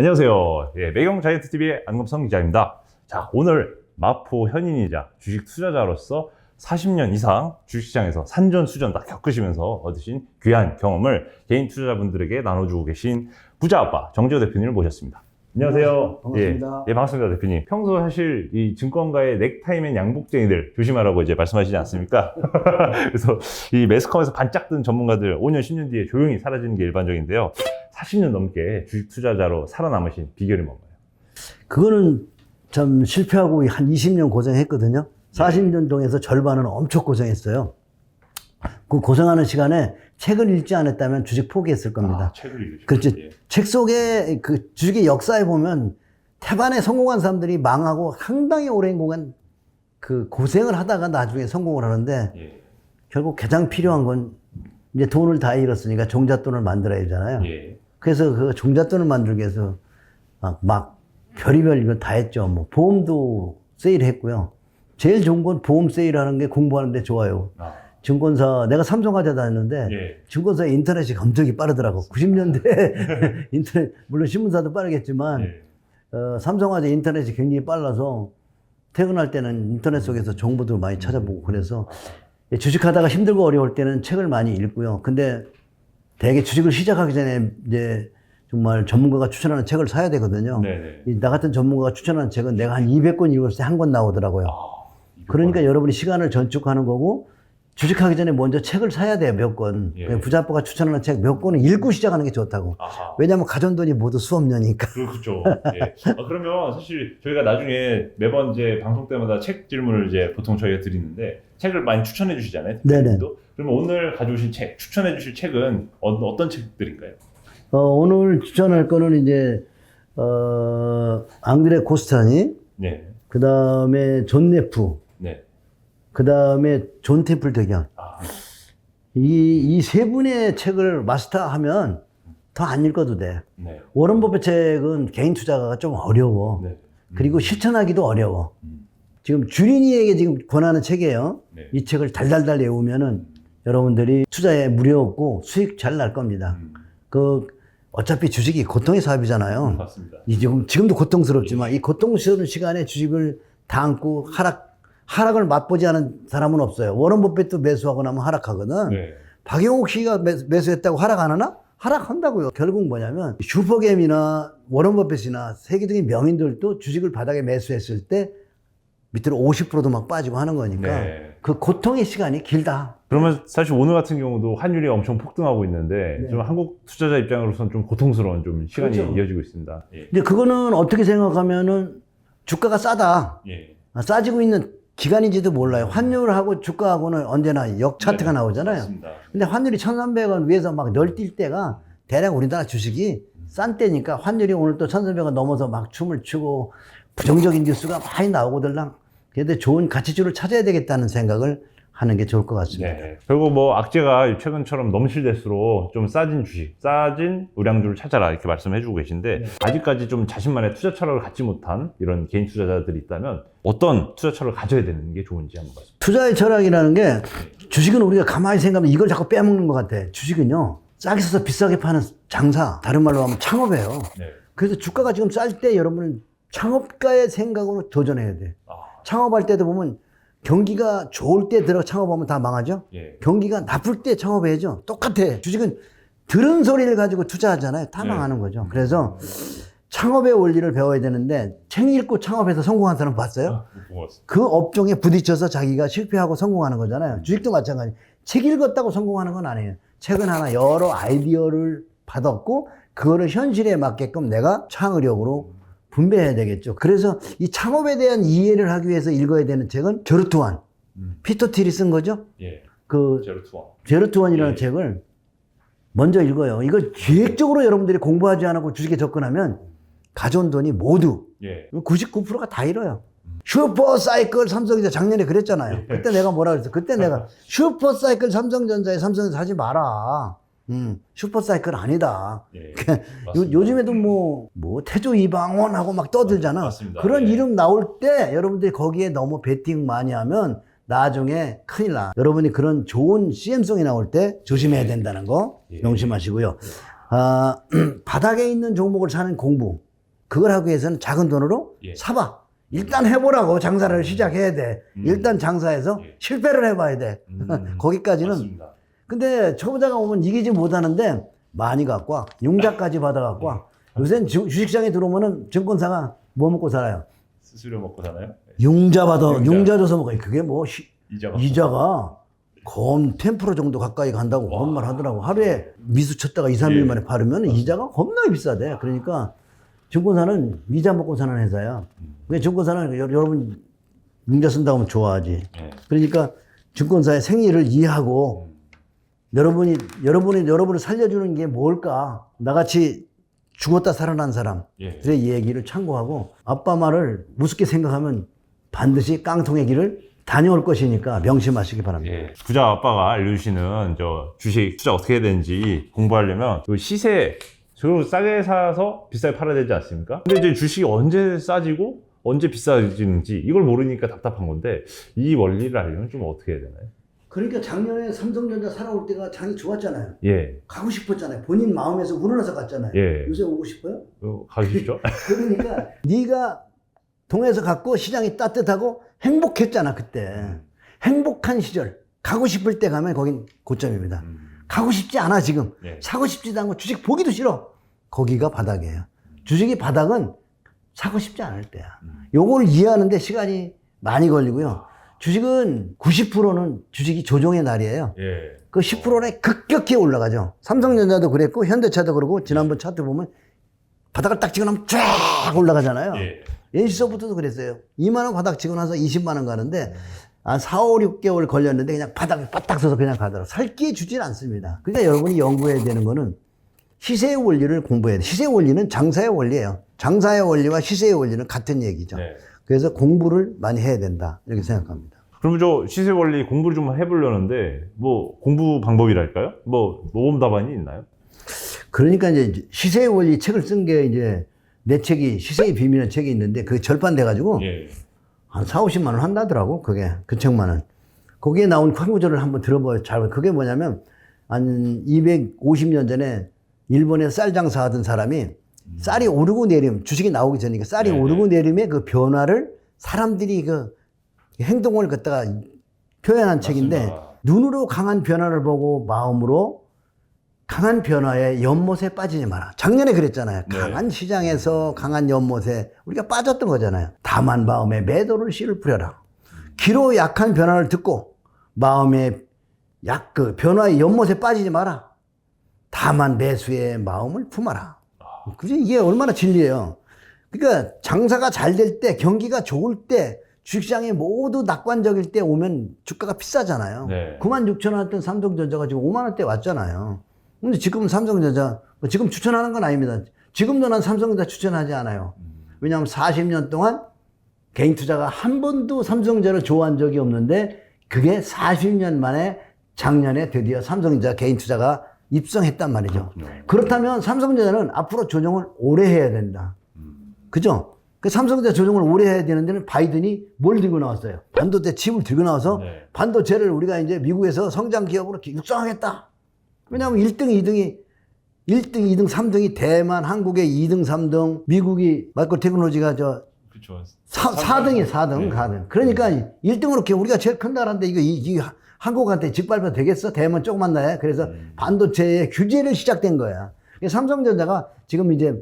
안녕하세요. 매경 자이언트TV의 안검성 기자입니다. 자, 오늘 마포 현인이자 주식 투자자로서 40년 이상 주식시장에서 산전수전 다 겪으시면서 얻으신 귀한 경험을 개인 투자자분들에게 나눠주고 계신 부자아빠 정재호 대표님을 모셨습니다. 안녕하세요. 반갑습니다. 반갑습니다, 대표님. 평소 사실 이 증권가의 넥타이맨 양복쟁이들 조심하라고 이제 말씀하시지 않습니까? 그래서 이 매스컴에서 반짝 뜬 전문가들 5년, 10년 뒤에 조용히 사라지는 게 일반적인데요. 40년 넘게 주식 투자자로 살아남으신 비결이 뭔가요? 그거는 참 실패하고 한 20년 고생했거든요. 40년 중에서 절반은 엄청 고생했어요. 그 고생하는 시간에 책을 읽지 않았다면 주식 포기했을 겁니다. 책을 읽으시죠. 그렇지. 책 속에 그 주식의 역사에 보면 태반에 성공한 사람들이 망하고 상당히 오랜 공간 그 고생을 하다가 나중에 성공을 하는데 결국 가장 필요한 건 이제 돈을 다 잃었으니까 종잣돈을 만들어야 되잖아요. 그래서 그 종잣돈을 만들기 위해서 막 별의별 이거 다 했죠. 뭐 보험도 세일했고요. 제일 좋은 건 보험 세일하는 게 공부하는데 좋아요. 증권사, 내가 삼성화재 다녔는데 증권사 인터넷이 검색이 빠르더라고. 90년대 인터넷, 물론 신문사도 빠르겠지만 삼성화재 인터넷이 굉장히 빨라서 퇴근할 때는 인터넷 속에서 정보도 많이 찾아보고 그래서 주식하다가 힘들고 어려울 때는 책을 많이 읽고요. 근데 대개 주식을 시작하기 전에 이제 정말 전문가가 추천하는 책을 사야 되거든요. 나 같은 전문가가 추천하는 책은 내가 한 200권 읽었을 때 한 권 나오더라고요. 그러니까 여러분이 시간을 전축하는 거고 주식하기 전에 먼저 책을 사야 돼요, 몇 권. 부자아빠가 추천하는 책 몇 권을 읽고 시작하는 게 좋다고. 왜냐하면 가전돈이 모두 수업료니까. 그렇죠. 그러면 사실 저희가 나중에 매번 이제 방송 때마다 책 질문을 이제 보통 저희가 드리는데 책을 많이 추천해 주시잖아요. 네네. 그러면 오늘 가져오신 책, 추천해 주실 책은 어떤 책들인가요? 오늘 추천할 거는 이제, 앙드레 코스타니. 그 다음에 존 네프. 그 다음에 존 템플턴. 이 세 분의 책을 마스터하면 더 안 읽어도 돼. 워런 버핏 책은 개인 투자가 좀 어려워. 그리고 실천하기도 어려워. 지금 주린이에게 지금 권하는 책이에요. 이 책을 달달달 외우면은 여러분들이 투자에 무료 없고 수익 잘 날 겁니다. 어차피 주식이 고통의 사업이잖아요. 맞습니다. 지금도 고통스럽지만 이 고통스러운 시간에 주식을 다 안고 하락을 맛보지 않은 사람은 없어요. 워런 버핏도 매수하고 나면 하락하거든. 박영옥 씨가 매수했다고 하락 안 하나? 하락한다고요. 결국 뭐냐면 슈퍼겜이나 워런 버핏이나 세계적인 명인들도 주식을 바닥에 매수했을 때 밑으로 50%도 막 빠지고 하는 거니까 그 고통의 시간이 길다. 그러면 사실 오늘 같은 경우도 환율이 엄청 폭등하고 있는데 좀 한국 투자자 입장으로서는 좀 고통스러운 좀 시간이 이어지고 있습니다. 근데 그거는 어떻게 생각하면은 주가가 싸다. 싸지고 있는 기간인지도 몰라요. 환율하고 주가하고는 언제나 역차트가 나오잖아요. 맞습니다. 근데 환율이 1,300원 위에서 막 널뛸 때가 대략 우리나라 주식이 싼 때니까 환율이 오늘 또 1,300원 넘어서 막 춤을 추고 부정적인 뉴스가 많이 나오거들랑 그래도 좋은 가치주를 찾아야 되겠다는 생각을 하는 게 좋을 것 같습니다. 그리고 뭐 악재가 최근처럼 넘실될수록 좀 싸진 주식, 싸진 우량주를 찾아라 이렇게 말씀해 주고 계신데 아직까지 좀 자신만의 투자 철학을 갖지 못한 이런 개인 투자자들이 있다면 어떤 투자 철학을 가져야 되는 게 좋은지 한번 말씀해 주세요. 투자의 철학이라는 게 주식은 우리가 가만히 생각하면 이걸 자꾸 빼먹는 것 같아. 주식은요 싸게 사서 비싸게 파는 장사, 다른 말로 하면 창업이에요. 그래서 주가가 지금 쌀 때 여러분은 창업가의 생각으로 도전해야 돼. 창업할 때도 보면 경기가 좋을 때 들어 창업하면 다 망하죠? 경기가 나쁠 때 창업해야죠. 똑같아. 주식은 들은 소리를 가지고 투자하잖아요. 다 망하는 거죠. 그래서 창업의 원리를 배워야 되는데 책 읽고 창업해서 성공한 사람 봤어요? 그 업종에 부딪혀서 자기가 실패하고 성공하는 거잖아요. 주식도 마찬가지. 책 읽었다고 성공하는 건 아니에요. 책은 하나 여러 아이디어를 받았고 그거를 현실에 맞게끔 내가 창의력으로 분배해야 되겠죠. 그래서 이 창업에 대한 이해를 하기 위해서 읽어야 되는 책은 제로투원. 피터 틸이 쓴 거죠? 제로투원이라는 책을 먼저 읽어요. 이거 기획적으로 여러분들이 공부하지 않고 주식에 접근하면 가져온 돈이 모두 99%가 다 잃어요. 슈퍼사이클 삼성전자 작년에 그랬잖아요. 그때 내가 뭐라 그랬어? 그때 내가 슈퍼사이클 삼성전자에 삼성전자 사지 마라. 슈퍼사이클 아니다. 요즘에도 뭐 태조 이방원하고 막 떠들잖아. 맞습니다. 그런 이름 나올 때 여러분들이 거기에 너무 베팅 많이 하면 나중에 큰일 나. 여러분이 그런 좋은 CM송이 나올 때 조심해야 된다는 거 명심하시고요. 바닥에 있는 종목을 사는 공부. 그걸 하기 위해서는 작은 돈으로 예. 사봐. 일단 해보라고. 장사를 시작해야 돼. 일단 장사해서 예. 실패를 해봐야 돼. 거기까지는. 맞습니다. 근데 초보자가 오면 이기지 못하는데 많이 갖고 와. 융자까지 받아갖고 와. 요새는 주식시장에 들어오면은 증권사가 뭐 먹고 살아요? 수수료 먹고 사나요? 융자 받아. 융자. 융자 줘서 먹어요. 그게 뭐 이자가 검 10% 정도 가까이 간다고 그런 말 하더라고. 하루에 미수 쳤다가 2, 3일 예. 만에 팔으면 이자가 겁나게 비싸대. 그러니까 증권사는 이자 먹고 사는 회사야. 근데 증권사는 여러분 융자 쓴다고 하면 좋아하지. 예. 그러니까 증권사의 생리를 이해하고 여러분을 살려주는 게 뭘까? 나같이 죽었다 살아난 사람들의 예. 얘기를 참고하고 아빠 말을 우습게 생각하면 반드시 깡통의 길을 다녀올 것이니까 명심하시기 바랍니다. 예. 부자 아빠가 알려주시는 저 주식 투자 어떻게 해야 되는지 공부하려면 그 시세 저로 싸게 사서 비싸게 팔아야 되지 않습니까? 근데 이제 주식이 언제 싸지고 언제 비싸지는지 이걸 모르니까 답답한 건데 이 원리를 알려면 좀 어떻게 해야 되나요? 그러니까 작년에 삼성전자 살아올 때가 장이 좋았잖아요. 예. 가고 싶었잖아요. 본인 마음에서 우러나서 갔잖아요. 예. 요새 오고 싶어요? 가기 쉽죠? 그러니까 네가 동에서 갖고 시장이 따뜻하고 행복했잖아 그때. 행복한 시절. 가고 싶을 때 가면 거긴 고점입니다. 가고 싶지 않아 지금. 예. 사고 싶지도 않고 주식 보기도 싫어. 거기가 바닥이에요. 주식이 바닥은 사고 싶지 않을 때야. 요걸 이해하는데 시간이 많이 걸리고요. 주식은 90%는 주식이 조정의 날이에요. 예. 그 10%는 급격히 올라가죠. 삼성전자도 그랬고 현대차도 그러고 지난번 차트 보면 바닥을 딱 치고 나면 쫙 올라가잖아요. 예. NC소프트도 그랬어요. 2만 원 바닥 치고 나서 20만 원 가는데 한 4, 5, 6개월 걸렸는데 그냥 바닥에 바닥 서서 그냥 가더라고요. 살 기회 주진 않습니다. 그러니까 여러분이 연구해야 되는 거는 시세의 원리를 공부해야 돼요. 시세의 원리는 장사의 원리예요. 장사의 원리와 시세의 원리는 같은 얘기죠. 네. 그래서 공부를 많이 해야 된다. 이렇게 생각합니다. 그럼 저 시세 원리 공부를 좀 해보려는데 뭐 공부 방법이랄까요? 뭐 모범 답안이 있나요? 그러니까 이제 시세의 원리 책을 쓴 게 이제 내 책이 시세의 비밀이라는 책이 있는데 그게 절판돼가지고 예. 한 4, 50만 원 한다더라고. 그게 그 책만은. 거기에 나온 광고절을 한번 들어봐요. 잘. 그게 뭐냐면 한 250년 전에 일본에 쌀 장사하던 사람이 쌀이 오르고 내림, 주식이 나오기 전이니까 쌀이 네네. 오르고 내림의 그 변화를 사람들이 그 행동을 갖다가 표현한 책인데 맞습니다. 눈으로 강한 변화를 보고 마음으로 강한 변화에 연못에 빠지지 마라. 작년에 그랬잖아요. 네. 강한 시장에서 강한 연못에 우리가 빠졌던 거잖아요. 다만 마음에 매도를 씨를 뿌려라. 기로 약한 변화를 듣고 마음에 그 변화의 연못에 빠지지 마라. 다만 매수의 마음을 품어라. 그죠? 이게 얼마나 진리예요. 그러니까 장사가 잘 될 때, 경기가 좋을 때, 주식시장이 모두 낙관적일 때 오면 주가가 비싸잖아요. 네. 96,000원 했던 삼성전자가 지금 5만 원대 왔잖아요. 근데 지금 삼성전자, 지금 추천하는 건 아닙니다. 지금도 난 삼성전자 추천하지 않아요. 왜냐하면 40년 동안 개인 투자가 한 번도 삼성전자를 좋아한 적이 없는데 그게 40년 만에 작년에 드디어 삼성전자 개인 투자가 입성했단 말이죠. 그렇다면 삼성전자는 앞으로 조정을 오래 해야 된다. 그죠? 그 삼성전자 조정을 오래 해야 되는 데는 바이든이 뭘 들고 나왔어요? 반도체 칩을 들고 나와서 네. 반도체를 우리가 이제 미국에서 성장 기업으로 육성하겠다. 왜냐하면 1등, 2등, 3등이 대만, 한국의 2등, 3등, 미국이 마이크로 테크놀로지가 그렇죠. 4등이에요, 4등, 네. 4등. 그러니까 1등으로 우리가 제일 큰 나라인데 이거 한국한테 짓밟아도 되겠어? 대만 조금만 나야. 그래서 반도체의 규제를 시작된 거야. 삼성전자가 지금 이제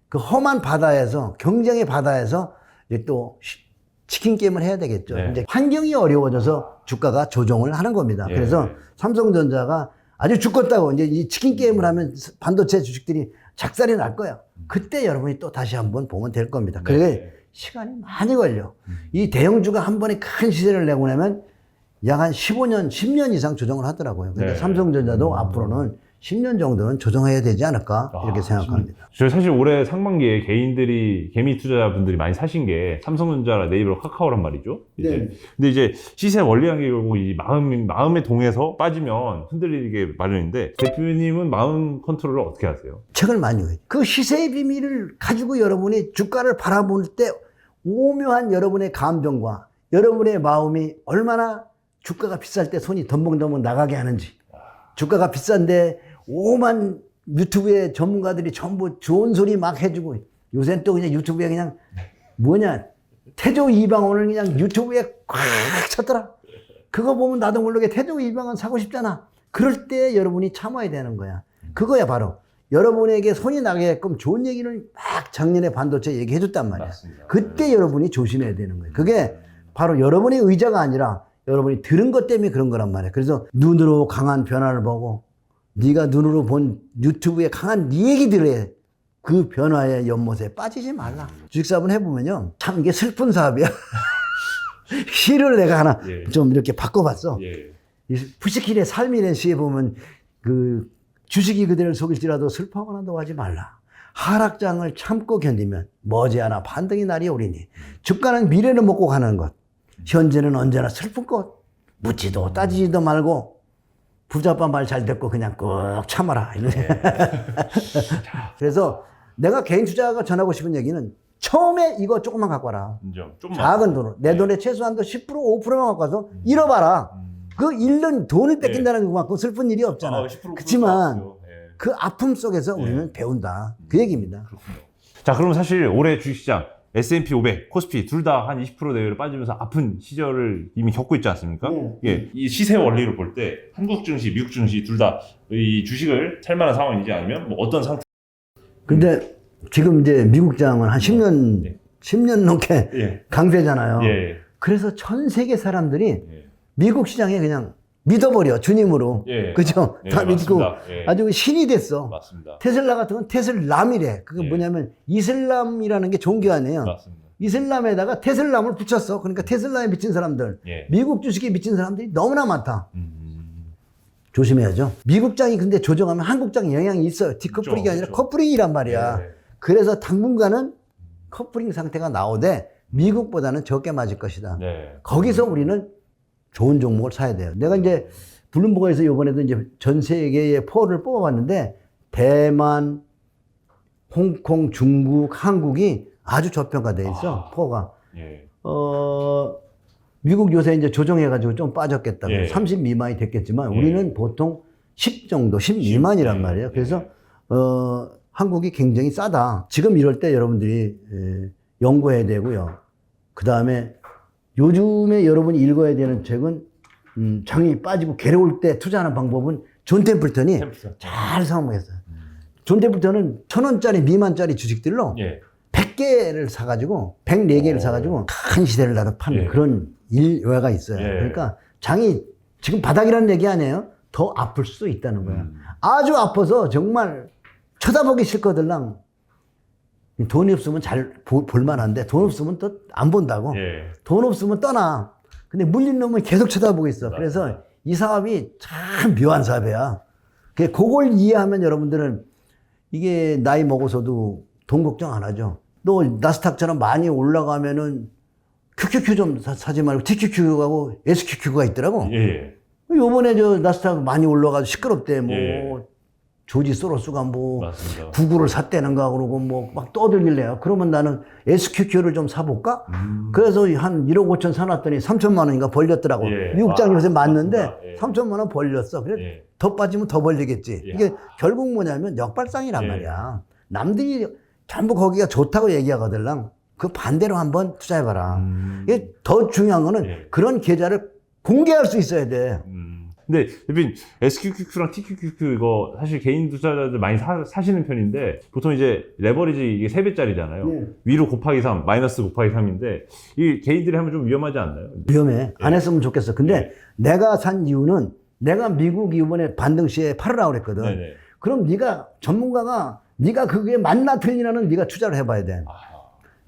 그 험한 바다에서, 경쟁의 바다에서 이제 또 치킨 게임을 해야 되겠죠. 네. 이제 환경이 어려워져서 주가가 조정을 하는 겁니다. 예. 그래서 삼성전자가 아주 죽겠다고 이제 이 치킨 게임을 하면 반도체 주식들이 작살이 날 거야. 그때 여러분이 또 다시 한번 보면 될 겁니다. 그게 네. 시간이 많이 걸려. 이 대형주가 한 번에 큰 시세를 내고 나면 약 한 15년, 10년 이상 조정을 하더라고요. 그러니까 네. 삼성전자도 앞으로는 10년 정도는 조정해야 되지 않을까 이렇게 생각합니다. 저 사실 올해 상반기에 개인들이 개미 투자자분들이 많이 사신 게 삼성전자나 네이버, 카카오란 말이죠. 이제. 네. 근데 이제 시세 원리라는 게 결국 이 마음에 동해서 빠지면 흔들리게 마련인데 대표님은 마음 컨트롤을 어떻게 하세요? 책을 많이 읽어요. 그 시세의 비밀을 가지고 여러분이 주가를 바라볼 때 오묘한 여러분의 감정과 여러분의 마음이 얼마나 주가가 비쌀 때 손이 덤벙덤벙 나가게 하는지, 주가가 비싼데 오만 유튜브에 전문가들이 전부 좋은 소리 막 해주고 요새는 또 그냥 유튜브에 그냥 뭐냐 태조 이방원을 그냥 유튜브에 꽉 쳤더라. 그거 보면 나도 모르게 태조 이방원 사고 싶잖아. 그럴 때 여러분이 참아야 되는 거야. 그거야 바로 여러분에게 손이 나게끔 좋은 얘기를 막 작년에 반도체 얘기해 줬단 말이야. 맞습니다. 그때 여러분이 조심해야 되는 거예요. 그게 바로 여러분의 의자가 아니라 여러분이 들은 것 때문에 그런 거란 말이야. 그래서 눈으로 강한 변화를 보고 네가 눈으로 본 유튜브에 강한 네 얘기들에 그 변화의 연못에 빠지지 말라. 주식사업은 해보면요. 참 이게 슬픈 사업이야. 시를 내가 하나 예. 좀 이렇게 바꿔봤어. 예. 이 푸시킨의 삶이라는 시에 보면 그 주식이 그대를 속일지라도 슬퍼하거나 노하지 말라. 하락장을 참고 견디면 머지않아 반등이 날이 오리니 주가는 미래를 먹고 가는 것. 현재는 언제나 슬픈 것. 묻지도 따지지도 말고 부자빠 말 잘 듣고 그냥 꾹 참아라. 그래서 내가 개인 투자가 전하고 싶은 얘기는 처음에 이거 조금만 갖고 와라. 인정. 좀만. 작은 돈으로. 내 돈의 최소한도 10% 5%만 갖고 와서 잃어봐라. 그 잃는 돈을 뺏긴다는 것만큼 슬픈 일이 없잖아. 10% 그렇지만 예. 그 아픔 속에서 우리는 배운다. 그 얘기입니다. 자, 그럼 사실 올해 주식시장 S&P 500, 코스피 둘 다 한 20% 내외로 빠지면서 아픈 시절을 이미 겪고 있지 않습니까? 예, 이 시세 원리로 볼 때 한국 증시, 미국 증시 둘 다 이 주식을 살 만한 상황인지 아니면 뭐 어떤 상태? 근데 지금 이제 미국장은 한 10년, 예. 10년 넘게 예. 강세잖아요. 예. 그래서 전 세계 사람들이 예. 미국 시장에 그냥 믿어버려, 주님으로. 예. 그죠? 예, 다 믿고 맞습니다. 예. 아주 신이 됐어. 맞습니다. 테슬라 같은 건 테슬람이래. 그게 예. 뭐냐면 이슬람이라는 게 종교 아니에요. 맞습니다. 이슬람에다가 테슬람을 붙였어. 그러니까 테슬라에 미친 사람들, 예. 미국 주식에 미친 사람들이 너무나 많다. 조심해야죠. 미국장이 근데 조정하면 한국장에 영향이 있어요. 디커플링이 그렇죠, 아니라 그렇죠. 커플링이란 말이야. 예. 그래서 당분간은 커플링 상태가 나오되 미국보다는 적게 맞을 것이다. 네. 거기서 우리는 좋은 종목을 사야 돼요. 내가 이제 블룸버그에서 이번에도 이제 전 세계의 포를 뽑아봤는데 대만, 홍콩, 중국, 한국이 아주 저평가돼 있어. 포가. 예. 미국 요새 이제 조정해가지고 좀 빠졌겠다. 예. 30 미만이 됐겠지만 예. 우리는 보통 10 정도, 10 미만이란 예. 말이에요. 그래서 한국이 굉장히 싸다. 지금 이럴 때 여러분들이 연구해야 되고요. 그 다음에 요즘에 여러분이 읽어야 되는 책은 장이 빠지고 괴로울 때 투자하는 방법은 존 템플턴이 잘 설명했어요. 존 템플턴은 1,000원짜리 미만짜리 주식들로 예. 100개를 사가지고 104개를 사가지고 큰 시대를 나도 파는 예. 그런 일화가 있어요. 예. 그러니까 장이 지금 바닥이라는 얘기 아니에요. 더 아플 수도 있다는 거야. 아주 아파서 정말 쳐다보기 싫거들랑 돈이 없으면 잘 볼만한데 돈 없으면 또 안 본다고. 예. 돈 없으면 떠나. 근데 물린 놈은 계속 쳐다보고 있어. 그래서 이 사업이 참 묘한 사업이야. 그걸 이해하면 여러분들은 이게 나이 먹어서도 돈 걱정 안 하죠. 또 나스닥처럼 많이 올라가면은 QQQ 좀 사지 말고 TQQ하고 SQQ가 있더라고. 예. 요번에 저 나스닥 많이 올라가서 시끄럽대. 뭐 예. 조지 소로스가 뭐 맞습니다. 구글을 샀다는가 그러고 뭐 막 떠들길래요. 그러면 나는 SQQ를 좀 사볼까? 그래서 한 1억 5천 사놨더니 3천만 원인가 벌렸더라고. 예. 미국장 요새 맞는데 맞습니다. 예. 3천만 원 벌렸어. 그래 예. 더 빠지면 더 벌리겠지. 예. 이게 결국 뭐냐면 역발상이란 예. 말이야. 남들이 전부 거기가 좋다고 얘기하거들랑 그 반대로 한번 투자해봐라. 이게 더 중요한 거는 예. 그런 계좌를 공개할 수 있어야 돼. 근데 대표님 SQQQ랑 TQQQ 이거 사실 개인 투자자들 많이 사시는 편인데 보통 이제 레버리지 이게 3배짜리잖아요. 네. 위로 곱하기 3, 마이너스 곱하기 3인데 이 개인들이 하면 좀 위험하지 않나요? 위험해. 안 했으면 좋겠어. 근데 내가 산 이유는 내가 미국 이번에 반등 시에 팔으라고 그랬거든. 네네. 그럼 네가 전문가가 네가 그게 맞나 틀리나는 네가 투자를 해봐야 돼.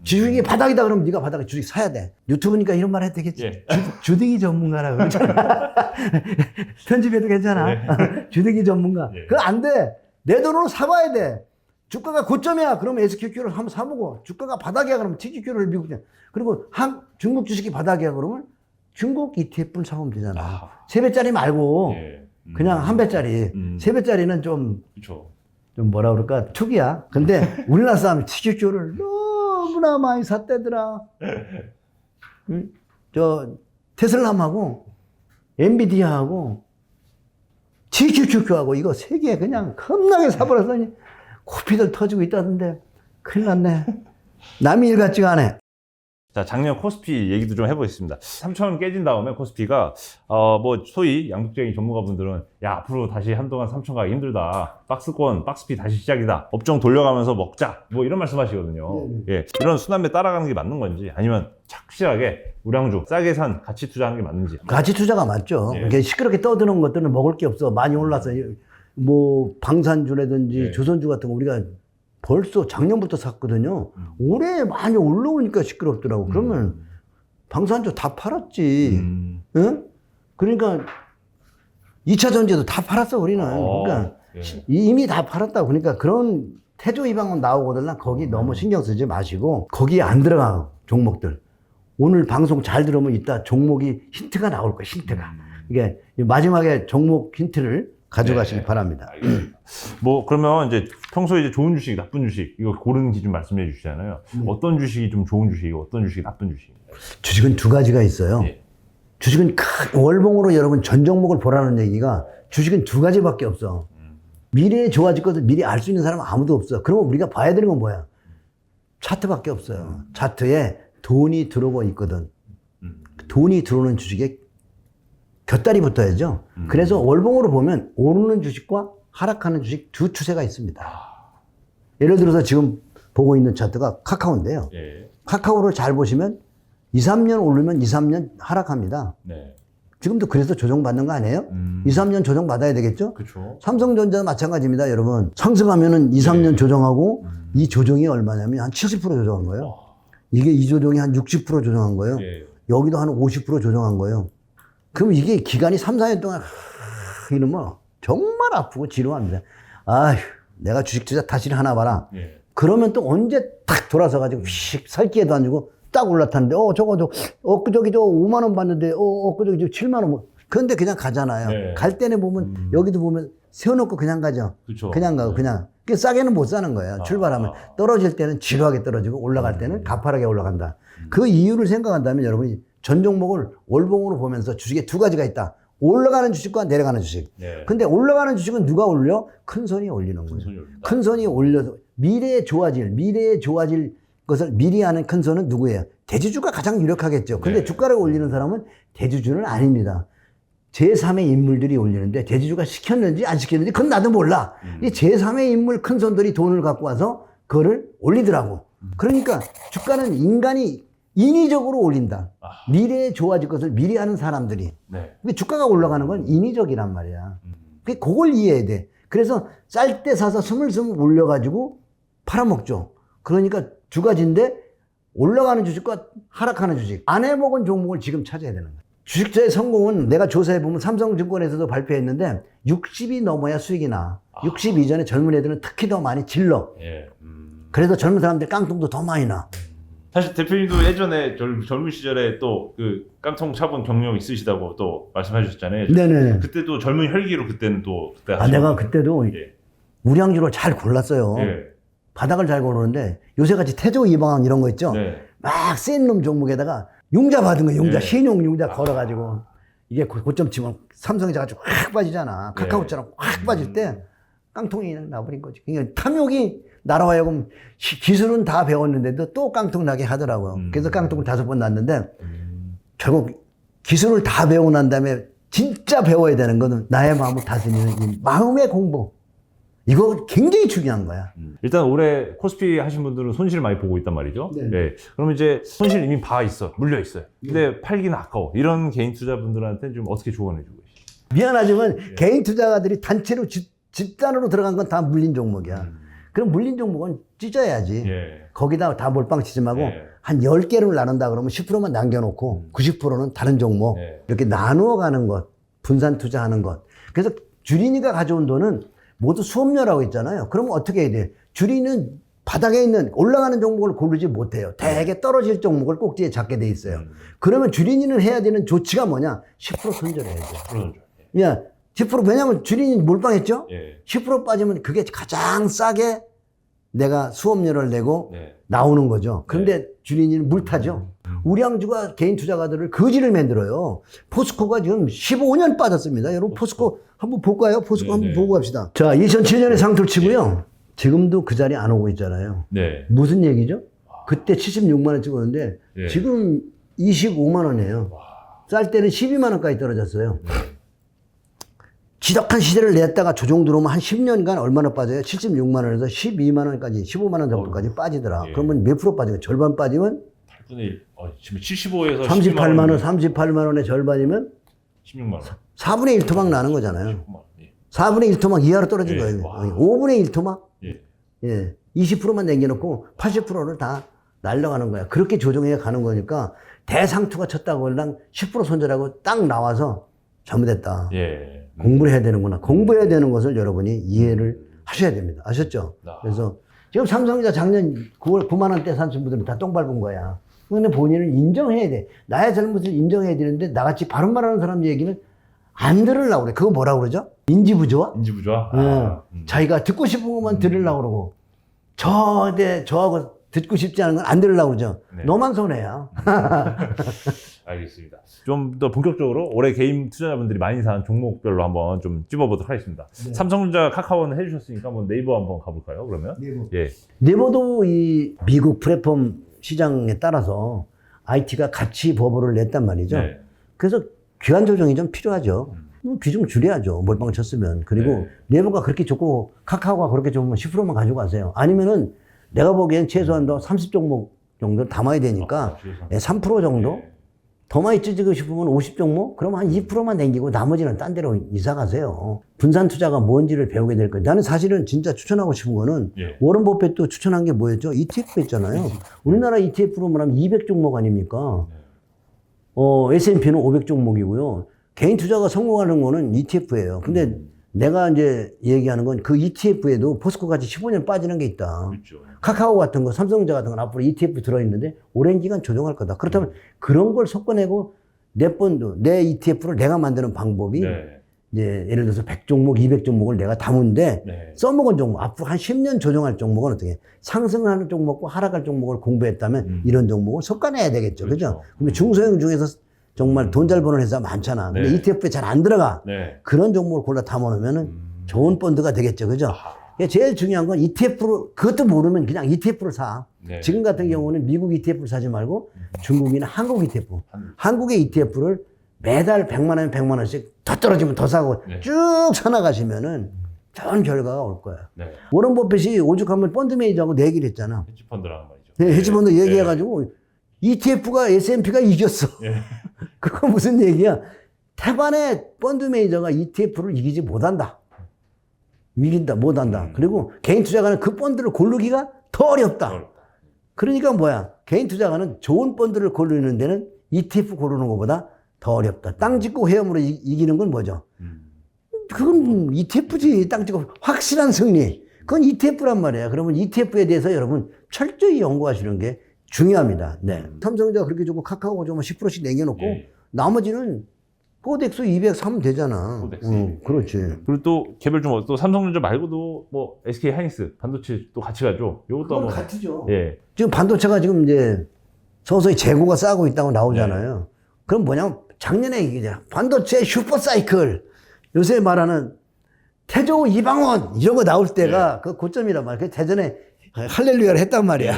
주식이 바닥이다 그러면 네가 바닥에 주식 사야 돼. 유튜브니까 이런 말 해도 되겠지. 예. 주둥이 전문가라고 그러잖아. 편집해도 괜찮아. 주둥이 전문가. 예. 그거 안 돼. 내 돈으로 사봐야 돼. 주가가 고점이야. 그러면 SQQ를 한번 사보고 주가가 바닥이야. 그러면 TQQ를 미국 그리고 중국 주식이 바닥이야. 그러면 중국 ETF를 사보면 되잖아. 3배짜리 말고 예. 그냥 1배짜리. 3배짜리는 좀 그렇죠. 뭐라 그럴까 투기야. 근데 우리나라 사람이 TQQ를 너무나 많이 샀대더라. 저 테슬라하고 엔비디아하고 TQQQ하고 이거 3개 그냥 겁나게 사버렸더니 코피들 터지고 있다던데 큰일 났네. 남의 일 같지가 않아. 자, 작년 코스피 얘기도 좀 해보겠습니다. 3,000원 깨진 다음에 코스피가, 뭐, 소위 양국적인 전문가분들은, 야, 앞으로 다시 한동안 3,000원 가기 힘들다. 박스권, 박스피 다시 시작이다. 업종 돌려가면서 먹자. 뭐 이런 말씀 하시거든요. 예. 이런 순환매 따라가는 게 맞는 건지, 아니면 착실하게 우량주, 싸게 산 가치 투자하는 게 맞는지. 가치 투자가 맞죠. 예. 이게 시끄럽게 떠드는 것들은 먹을 게 없어. 많이 올라서, 뭐, 방산주라든지 예. 조선주 같은 거 우리가 벌써 작년부터 샀거든요. 올해 많이 올라오니까 시끄럽더라고. 그러면 방산주 다 팔았지. 응? 그러니까 2차 전지도 다 팔았어, 우리는. 그러니까 예. 이미 다 팔았다고. 그러니까 그런 태조 이방은 나오거든. 거기 너무 신경 쓰지 마시고 거기에 안 들어가 종목들. 오늘 방송 잘 들으면 이따 종목이 힌트가 나올 거야, 힌트가. 이게 마지막에 종목 힌트를 가져가시기 네. 바랍니다. 알겠습니다. 뭐 그러면 이제 평소에 이제 좋은 주식, 나쁜 주식 이거 고르는 기준 말씀해 주시잖아요. 어떤 주식이 좀 좋은 주식이고 어떤 주식이 나쁜 주식인가요? 주식은 두 가지가 있어요. 예. 주식은 큰 월봉으로 여러분 전 종목을 보라는 얘기가 주식은 두 가지밖에 없어. 미래에 좋아질 것을 미리 알 수 있는 사람은 아무도 없어. 그러면 우리가 봐야 되는 건 뭐야? 차트밖에 없어요. 차트에 돈이 들어오고 있거든. 돈이 들어오는 주식에 곁다리 붙어야죠. 그래서 월봉으로 보면 오르는 주식과 하락하는 주식 두 추세가 있습니다. 예를 들어서 지금 보고 있는 차트가 카카오인데요. 예. 카카오를 잘 보시면 2, 3년 오르면 2, 3년 하락합니다. 네. 지금도 그래서 조정받는 거 아니에요? 2, 3년 조정받아야 되겠죠? 그렇죠. 삼성전자 마찬가지입니다, 여러분. 상승하면은 2, 3년 조정하고 이 조정이 얼마냐면 한 70% 조정한 거예요. 이게 이 조정이 한 60% 조정한 거예요. 예. 여기도 한 50% 조정한 거예요. 그럼 이게 기간이 3, 4년 동안 이러면 정말 아프고 지루합니다. 아휴, 내가 주식 투자 다시 하나 봐라. 예. 그러면 또 언제 탁 돌아서 가지고 휙 살기에도 안 주고 딱 올라탔는데 저거 엊그저께 저 5만 원 받는데 엊그저께 저 7만 원 그런데 그냥 가잖아요. 네. 갈 때는 보면 여기도 보면 세워놓고 그냥 가죠. 그쵸. 그냥 가고 네. 그냥 그 싸게는 못 사는 거예요. 출발하면 떨어질 때는 지루하게 떨어지고 올라갈 때는 가파르게 올라간다. 그 이유를 생각한다면 여러분이 전 종목을 월봉으로 보면서 주식에 두 가지가 있다. 올라가는 주식과 내려가는 주식. 네. 근데 올라가는 주식은 누가 올려? 큰 손이 올리는 거예요. 손이 올린다. 큰 손이 올려서 미래에 좋아질 것을 미리 하는 큰 손은 누구예요? 대주주가 가장 유력하겠죠. 근데 네. 주가를 올리는 사람은 대주주는 아닙니다. 제3의 인물들이 올리는데 대주주가 시켰는지 안 시켰는지 그건 나도 몰라. 이 제3의 인물 큰 손들이 돈을 갖고 와서 그거를 올리더라고. 그러니까 주가는 인간이 인위적으로 올린다. 미래에 좋아질 것을 미리 하는 사람들이. 네. 근데 주가가 올라가는 건 인위적이란 말이야. 그걸 이해해야 돼. 그래서 쌀 때 사서 스물스물 올려가지고 팔아먹죠. 그러니까 두 가지인데 올라가는 주식과 하락하는 주식. 안 해먹은 종목을 지금 찾아야 되는 거야. 주식자의 성공은 내가 조사해보면 삼성증권에서도 발표했는데 60이 넘어야 수익이 나. 60 이전에 젊은 애들은 특히 더 많이 질러. 예. 그래서 젊은 사람들 깡통도 더 많이 나. 사실 대표님도 예전에 젊은 시절에 또 그 깡통 차본 경력 있으시다고 또 말씀해 주셨잖아요. 네네. 그때 또 젊은 혈기로 그때는 또 그때 내가 그때도 예. 우량주를 잘 골랐어요. 예. 바닥을 잘 고르는데 요새같이 태조 이방항 이런 거 있죠? 네. 막 센 놈 종목에다가 융자 받은 거, 융자, 네. 신용 융자 걸어가지고 이게 고점 치면 삼성이 가지고 확 빠지잖아. 카카오처럼 확 빠질 때 깡통이 나버린 거지. 그러니까 탐욕이 나라와 하여금 기술은 다 배웠는데도 또 깡통 나게 하더라고요. 그래서 깡통을 5번 났는데 결국 기술을 다 배우고 난 다음에 진짜 배워야 되는 거는 나의 마음을 다스리는 이 마음의 공부. 이거 굉장히 중요한 거야. 일단 올해 코스피 하신 분들은 손실을 많이 보고 있단 말이죠. 네. 네. 그러면 이제 손실 이미 봐 있어, 물려 있어요. 근데 팔기는 아까워. 이런 개인 투자분들한테 좀 어떻게 조언해 주고 계시죠? 미안하지만 개인 투자가들이 단체로 집단으로 들어간 건 다 물린 종목이야. 그럼 물린 종목은 찢어야지. 예. 거기다 다 몰빵 치지 말고 예. 한 10개를 나눈다 그러면 10%만 남겨놓고 90%는 다른 종목 예. 이렇게 나누어 가는 것, 분산 투자하는 것. 그래서 주린이가 가져온 돈은 모두 수업료라고 있잖아요. 그러면 어떻게 해야 돼? 주린이는 바닥에 있는 올라가는 종목을 고르지 못해요. 대개 떨어질 종목을 꼭지에 잡게 돼 있어요. 그러면 주린이는 해야 되는 조치가 뭐냐? 10% 손절해야죠. 그러죠. 야, 10% 왜냐면 주린이 몰빵했죠? 예. 10% 빠지면 그게 가장 싸게 내가 수업료를 내고 네. 나오는 거죠. 그런데 주린이는 물타죠. 우량주가 개인 투자가들을 거지를 만들어요. 포스코가 지금 15년 빠졌습니다. 여러분 포스코 한번 볼까요? 포스코 네, 한번 네. 보고 갑시다. 자, 2007년에 상투를 치고요. 지금도 그 자리에 안 오고 있잖아요. 네. 무슨 얘기죠? 그때 76만 원 찍었는데 네. 지금 25만 원이에요. 쌀 때는 12만 원까지 떨어졌어요. 네. 지독한 시대를 냈다가 조정 들어오면 한 10년간 얼마나 빠져요? 76만 원에서 12만 원까지, 15만 원 정도까지 빠지더라. 예. 그러면 몇 프로 빠지면 절반 빠지면 8분의 1. 지금 75에서 38만 원, 38만 원의 절반이면 16만 원. 4분의 1 토막 나는 거잖아요. 19만 원. 예. 4분의 1 토막 이하로 떨어진 예. 거예요. 와. 5분의 1 토막? 예. 예. 20%만 남겨놓고 80%를 다 날려가는 거야. 그렇게 조정해 가는 거니까 대상투가 쳤다고 그냥 10% 손절하고 딱 나와서 잘못했다. 예. 공부를 해야 되는구나. 공부해야 되는 것을 여러분이 이해를 하셔야 됩니다. 아셨죠? 그래서 지금 삼성전자 작년 9월 9만 원대 사신 분들은 다 똥 밟은 거야. 근데 본인은 인정해야 돼. 나의 잘못을 인정해야 되는데 나같이 바른 말하는 사람 얘기는 안 들으려고 그래. 그거 뭐라고 그러죠? 인지부조화? 인지부조화? 자기가 듣고 싶은 것만 들으려고 그러고 저하고 듣고 싶지 않은 건 안 들으려고 그러죠. 네. 너만 손해야. 알겠습니다. 좀 더 본격적으로 올해 개인 투자자분들이 많이 사는 종목별로 한번 좀 찝어보도록 하겠습니다. 네. 삼성전자 카카오는 해주셨으니까 한번 네이버 한번 가볼까요? 그러면 예. 네이버도 이 미국 플랫폼 시장에 따라서 IT가 같이 버블을 냈단 말이죠. 네. 그래서 귀환 조정이 좀 필요하죠. 비중 줄여야죠. 몰빵 쳤으면. 그리고 네이버가 그렇게 좋고 카카오가 그렇게 좋으면 10%만 가지고 가세요. 아니면은 내가 보기엔 최소한 더 30종목 정도 담아야 되니까 3% 정도? 네. 더 많이 찌지고 싶으면 50종목? 그러면 한 2%만 남기고 나머지는 딴 데로 이사 가세요. 분산 투자가 뭔지를 배우게 될 거예요. 나는 사실은 진짜 추천하고 싶은 거는 예. 워런 버핏도 추천한 게 뭐였죠? ETF 있잖아요. 우리나라 ETF로 말하면 200종목 아닙니까? S&P는 500종목이고요. 개인 투자가 성공하는 거는 ETF예요. 근데 내가 이제 얘기하는 건 그 ETF에도 포스코 같이 15년 빠지는 게 있다. 그렇죠. 카카오 같은 거, 삼성전자 같은 건 앞으로 ETF 들어있는데 오랜 기간 조정할 거다. 그렇다면 그런 걸 섞어내고 내 펀드, 내 ETF를 내가 만드는 방법이 네. 이제 예를 들어서 100종목, 200종목을 내가 담은데 네. 써먹은 종목, 앞으로 한 10년 조정할 종목은 어떻게 상승하는 종목과 하락할 종목을 공부했다면 이런 종목을 섞어내야 되겠죠. 그죠? 근데 중소형 중에서 정말 돈 잘 버는 회사 많잖아. 근데 네. ETF에 잘 안 들어가. 네. 그런 종목을 골라 담아놓으면은 좋은 펀드가 되겠죠. 그죠? 제일 중요한 건 ETF로, 그것도 모르면 그냥 ETF를 사. 네. 지금 같은 경우는 미국 ETF를 사지 말고 중국이나 한국 ETF. 한국의 ETF를 매달 100만 원, 100만 원씩 더 떨어지면 더 사고 네. 쭉 사나가시면은 좋은 결과가 올 거야. 네. 워런 버핏이 오죽하면 펀드 매니저하고 내 얘기를 했잖아. 헤지펀드라는 말이죠. 네, 헤지펀드 네. 얘기해가지고 ETF가 S&P가 이겼어. 네. 그거 무슨 얘기야? 태반의 펀드 매니저가 ETF를 이기지 못한다. 이긴다, 못한다. 그리고 개인 투자가는 그 펀드를 고르기가 더 어렵다. 그러니까 뭐야? 개인 투자가는 좋은 펀드를 고르는 데는 ETF 고르는 것보다 더 어렵다. 땅 짓고 헤엄으로 이기는 건 뭐죠? 그건 ETF지. 땅 짓고 확실한 승리. 그건 ETF란 말이야. 그러면 ETF에 대해서 여러분 철저히 연구하시는 게 중요합니다. 네. 삼성전자가 그렇게 좋고 카카오가 좀 10%씩 남겨놓고 나머지는 코덱스 200 사면 되잖아. 코덱스. 그렇지. 그리고 또 개별 좀 또 삼성전자 말고도 뭐 SK 하이닉스 반도체 또 같이 가죠. 요것도 한번 같이죠. 예. 지금 반도체가 지금 이제 서서히 재고가 싸고 있다고 나오잖아요. 그럼 뭐냐면 작년에 이게 반도체 슈퍼사이클 요새 말하는 태조 이방원 이런 거 나올 때가 그 고점이란 말이야. 그 대전에 할렐루야를 했단 말이야.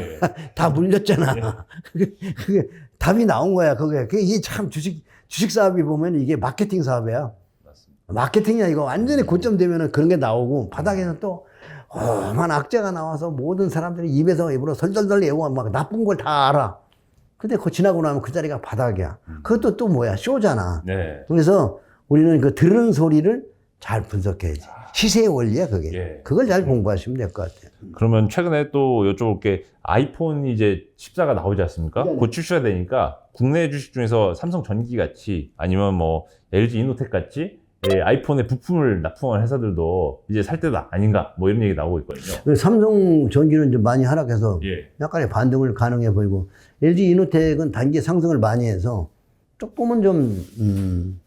다 물렸잖아. 그게 답이 나온 거야. 그게 이게 참 주식 사업이 보면 이게 마케팅 사업이야. 맞습니다. 마케팅이야. 이거 완전히 고점 되면은 그런 게 나오고 바닥에는 또 험한 악재가 나와서 모든 사람들이 입에서 입으로 설덜덜 외워 막 나쁜 걸 다 알아. 근데 그거 지나고 나면 그 자리가 바닥이야. 그것도 또 뭐야? 쇼잖아. 네. 그래서 우리는 그 들은 소리를 잘 분석해야지. 시세의 원리야, 그게. 예. 그걸 잘 공부하시면 될 것 같아요. 그러면 최근에 또 여쭤볼 게 아이폰이 이제 14가 나오지 않습니까? 네네. 곧 출시가 되니까 국내 주식 중에서 삼성전기 같이 아니면 뭐 LG 이노텍 같이 아이폰에 부품을 납품한 회사들도 이제 살 때다 아닌가 뭐 이런 얘기 나오고 있거든요. 삼성 전기는 좀 많이 하락해서 예. 약간의 반등을 가능해 보이고 LG 이노텍은 단기 상승을 많이 해서 조금은 좀